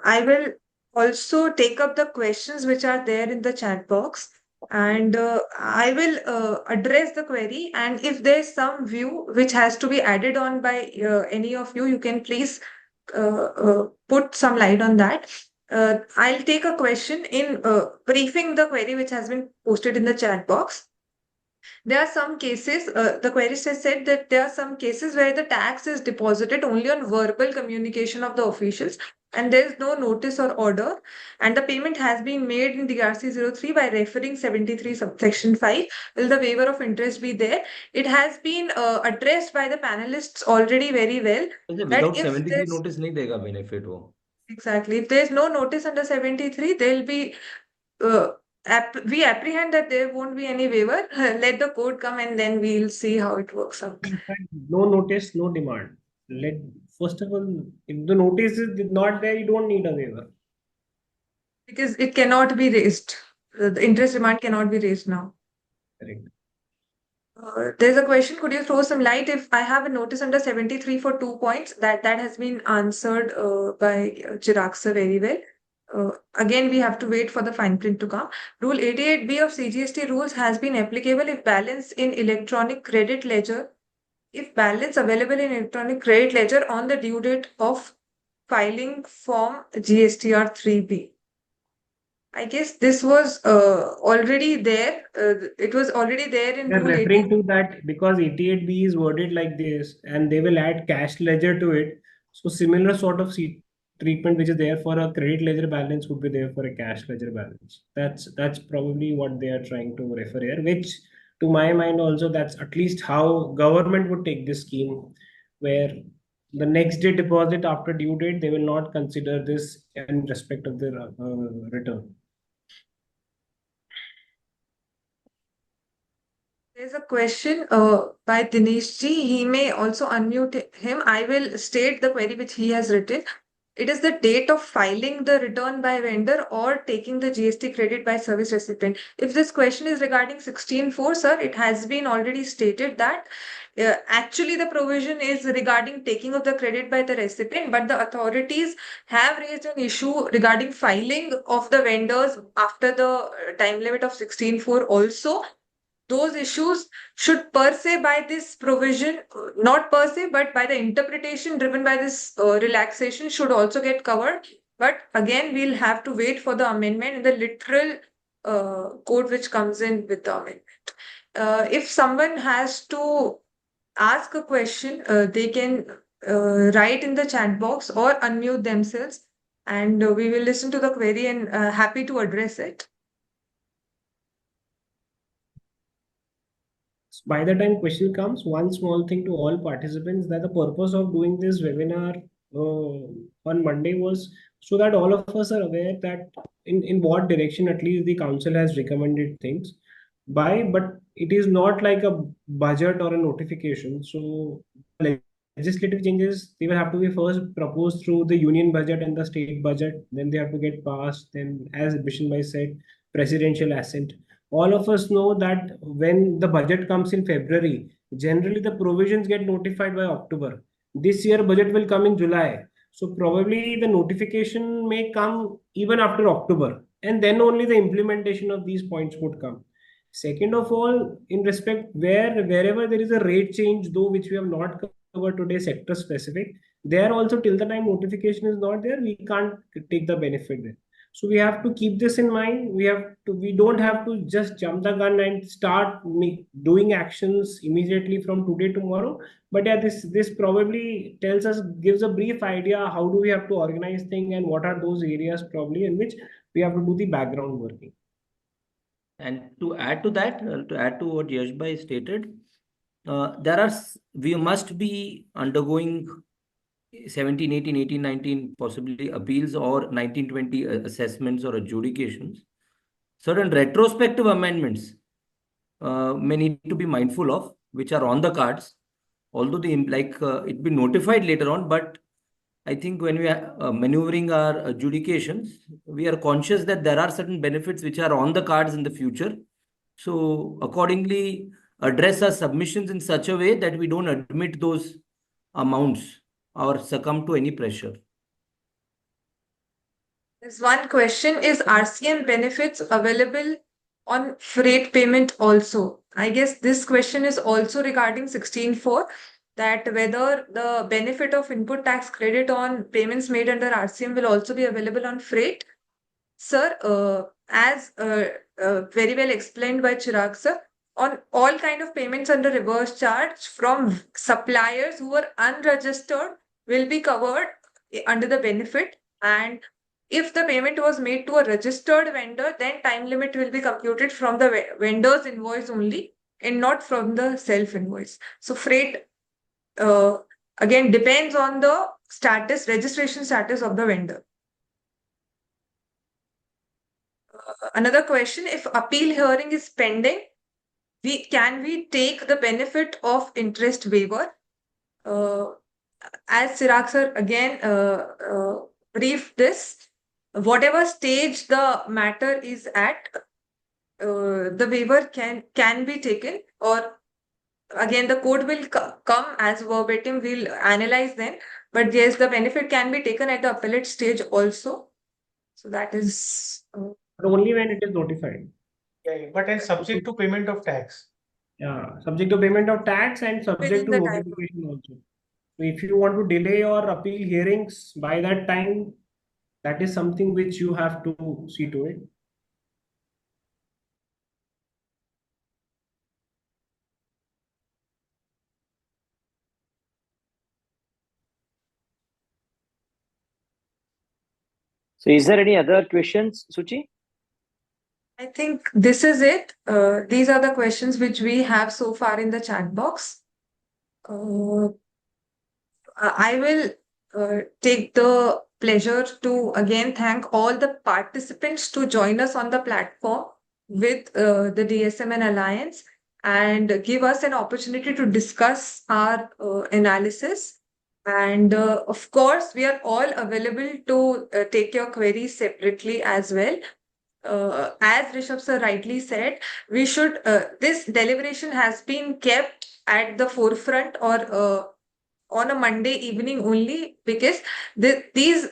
I will also take up the questions which are there in the chat box, and I will address the query. And if there's some view which has to be added on by any of you, you can please put some light on that. I'll take a question in briefing the query which has been posted in the chat box. There are some cases, the querist has said that there are some cases where the tax is deposited only on verbal communication of the officials and there is no notice or order, and the payment has been made in DRC 03 by referring 73 subsection 5, will the waiver of interest be there? It has been addressed by the panelists already very well that Without if 73 there's notice नहीं देगा benefit वो. exactly if there's no notice under 73, there'll be uh, we apprehend that there won't be any waiver. Let the code come and then we'll see how it works out. In fact, no notice, no demand. Let first of all, if the notice is not there, you don't need a waiver. Because it cannot be raised. The interest demand cannot be raised now. Correct. There's a question. Could you throw some light if I have a notice under 73 for 2 points? That has been answered by Chirag sir very well. Again, we have to wait for the fine print to come. Rule 88B of CGST rules has been applicable if balance in electronic credit ledger, if balance available in electronic credit ledger on the due date of filing form GSTR 3B. I guess this was already there. It was already there in They're Rule 88. referring to that because 88B is worded like this, and they will add cash ledger to it. So similar sort of treatment which is there for a credit ledger balance would be there for a cash ledger balance. That's probably what they are trying to refer here, which to my mind also that's at least how government would take this scheme, where the next day deposit after due date they will not consider this in respect of the return. There's a question by Dinesh ji. He may also unmute him. I will state the query which he has written. It is the date of filing the return by vendor or taking the GST credit by service recipient. If this question is regarding 16.4, sir, it has been already stated that actually the provision is regarding taking of the credit by the recipient, but the authorities have raised an issue regarding filing of the vendors after the time limit of 16.4 also. Those issues should per se by this provision, not per se, but by the interpretation driven by this relaxation should also get covered. But again, we'll have to wait for the amendment in the literal code which comes in with the amendment. If someone has to ask a question, they can write in the chat box or unmute themselves, and we will listen to the query and happy to address it. By the time question comes, one small thing to all participants, that the purpose of doing this webinar on Monday was so that all of us are aware that in what direction at least the council has recommended things by, but it is not like a budget or a notification. So legislative changes, they will have to be first proposed through the union budget and the state budget, then they have to get passed, then as Bishan said, presidential assent. All of us know that when the budget comes in February, generally the provisions get notified by October. This year budget will come in July. So probably the notification may come even after October, and then only the implementation of these points would come. Second of all, in respect wherever there is a rate change, though which we have not covered today, sector specific, there also till the time notification is not there, we can't take the benefit there. So we have to keep this in mind. We don't have to just jump the gun and start doing actions immediately from today tomorrow. But yeah, this probably gives a brief idea how do we have to organize things and what are those areas probably in which we have to do the background working. And to add to that, to add to what Yashbhai stated, we must be undergoing 17, 18, 18, 19 possibly appeals or 1920 assessments or adjudications. Certain retrospective amendments may need to be mindful of, which are on the cards, although it be notified later on. But I think when we are maneuvering our adjudications, we are conscious that there are certain benefits which are on the cards in the future. So accordingly, address our submissions in such a way that we don't admit those amounts or succumb to any pressure. There's one question: is RCM benefits available on freight payment also? I guess this question is also regarding 16.4, that whether the benefit of input tax credit on payments made under RCM will also be available on freight. Sir, as very well explained by Chirag sir, on all kind of payments under reverse charge from suppliers who are unregistered will be covered under the benefit. And if the payment was made to a registered vendor, then time limit will be computed from the vendor's invoice only and not from the self invoice. So freight again depends on the registration status of the vendor. Another question, if appeal hearing is pending, can we take the benefit of interest waiver? As Chirag sir again briefed this, whatever stage the matter is at, the waiver can be taken, or again the code will come as verbatim, we'll analyze then, but yes, the benefit can be taken at the appellate stage also. So that is But only when it is notified. Yeah, but and subject to payment of tax. Yeah, subject to payment of tax and subject within to the time. notification also. So if you want to delay your appeal hearings by that time, that is something which you have to see to it. So is there any other questions, Suchi? I think this is it. These are the questions which we have so far in the chat box. I will take the pleasure to again thank all the participants to join us on the platform with the DSMN Alliance and give us an opportunity to discuss our analysis. And of course, we are all available to take your queries separately as well. As Rishabh sir rightly said, this deliberation has been kept at the forefront or on a Monday evening only, because these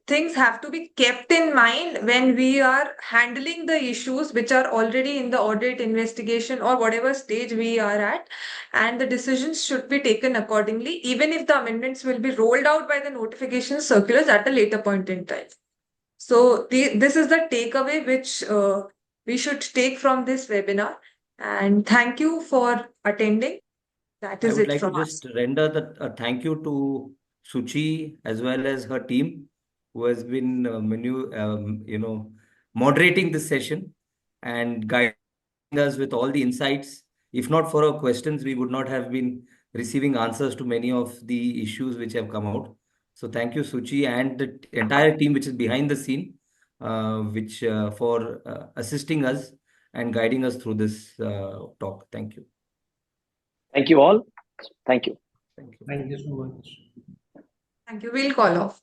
things have to be kept in mind when we are handling the issues which are already in the audit, investigation, or whatever stage we are at, and the decisions should be taken accordingly, even if the amendments will be rolled out by the notification circulars at a later point in time. So this is the takeaway which we should take from this webinar. And thank you for attending. That I is would it like to from us. just render a thank you to Suchi as well as her team, who has been moderating this session and guiding us with all the insights. If not for her questions, we would not have been receiving answers to many of the issues which have come out. So thank you, Suchi, and the entire team which is behind the scene, which for assisting us and guiding us through this talk. Thank you. Thank you all. Thank you. Thank you. Thank you so much. Thank you. We'll call off.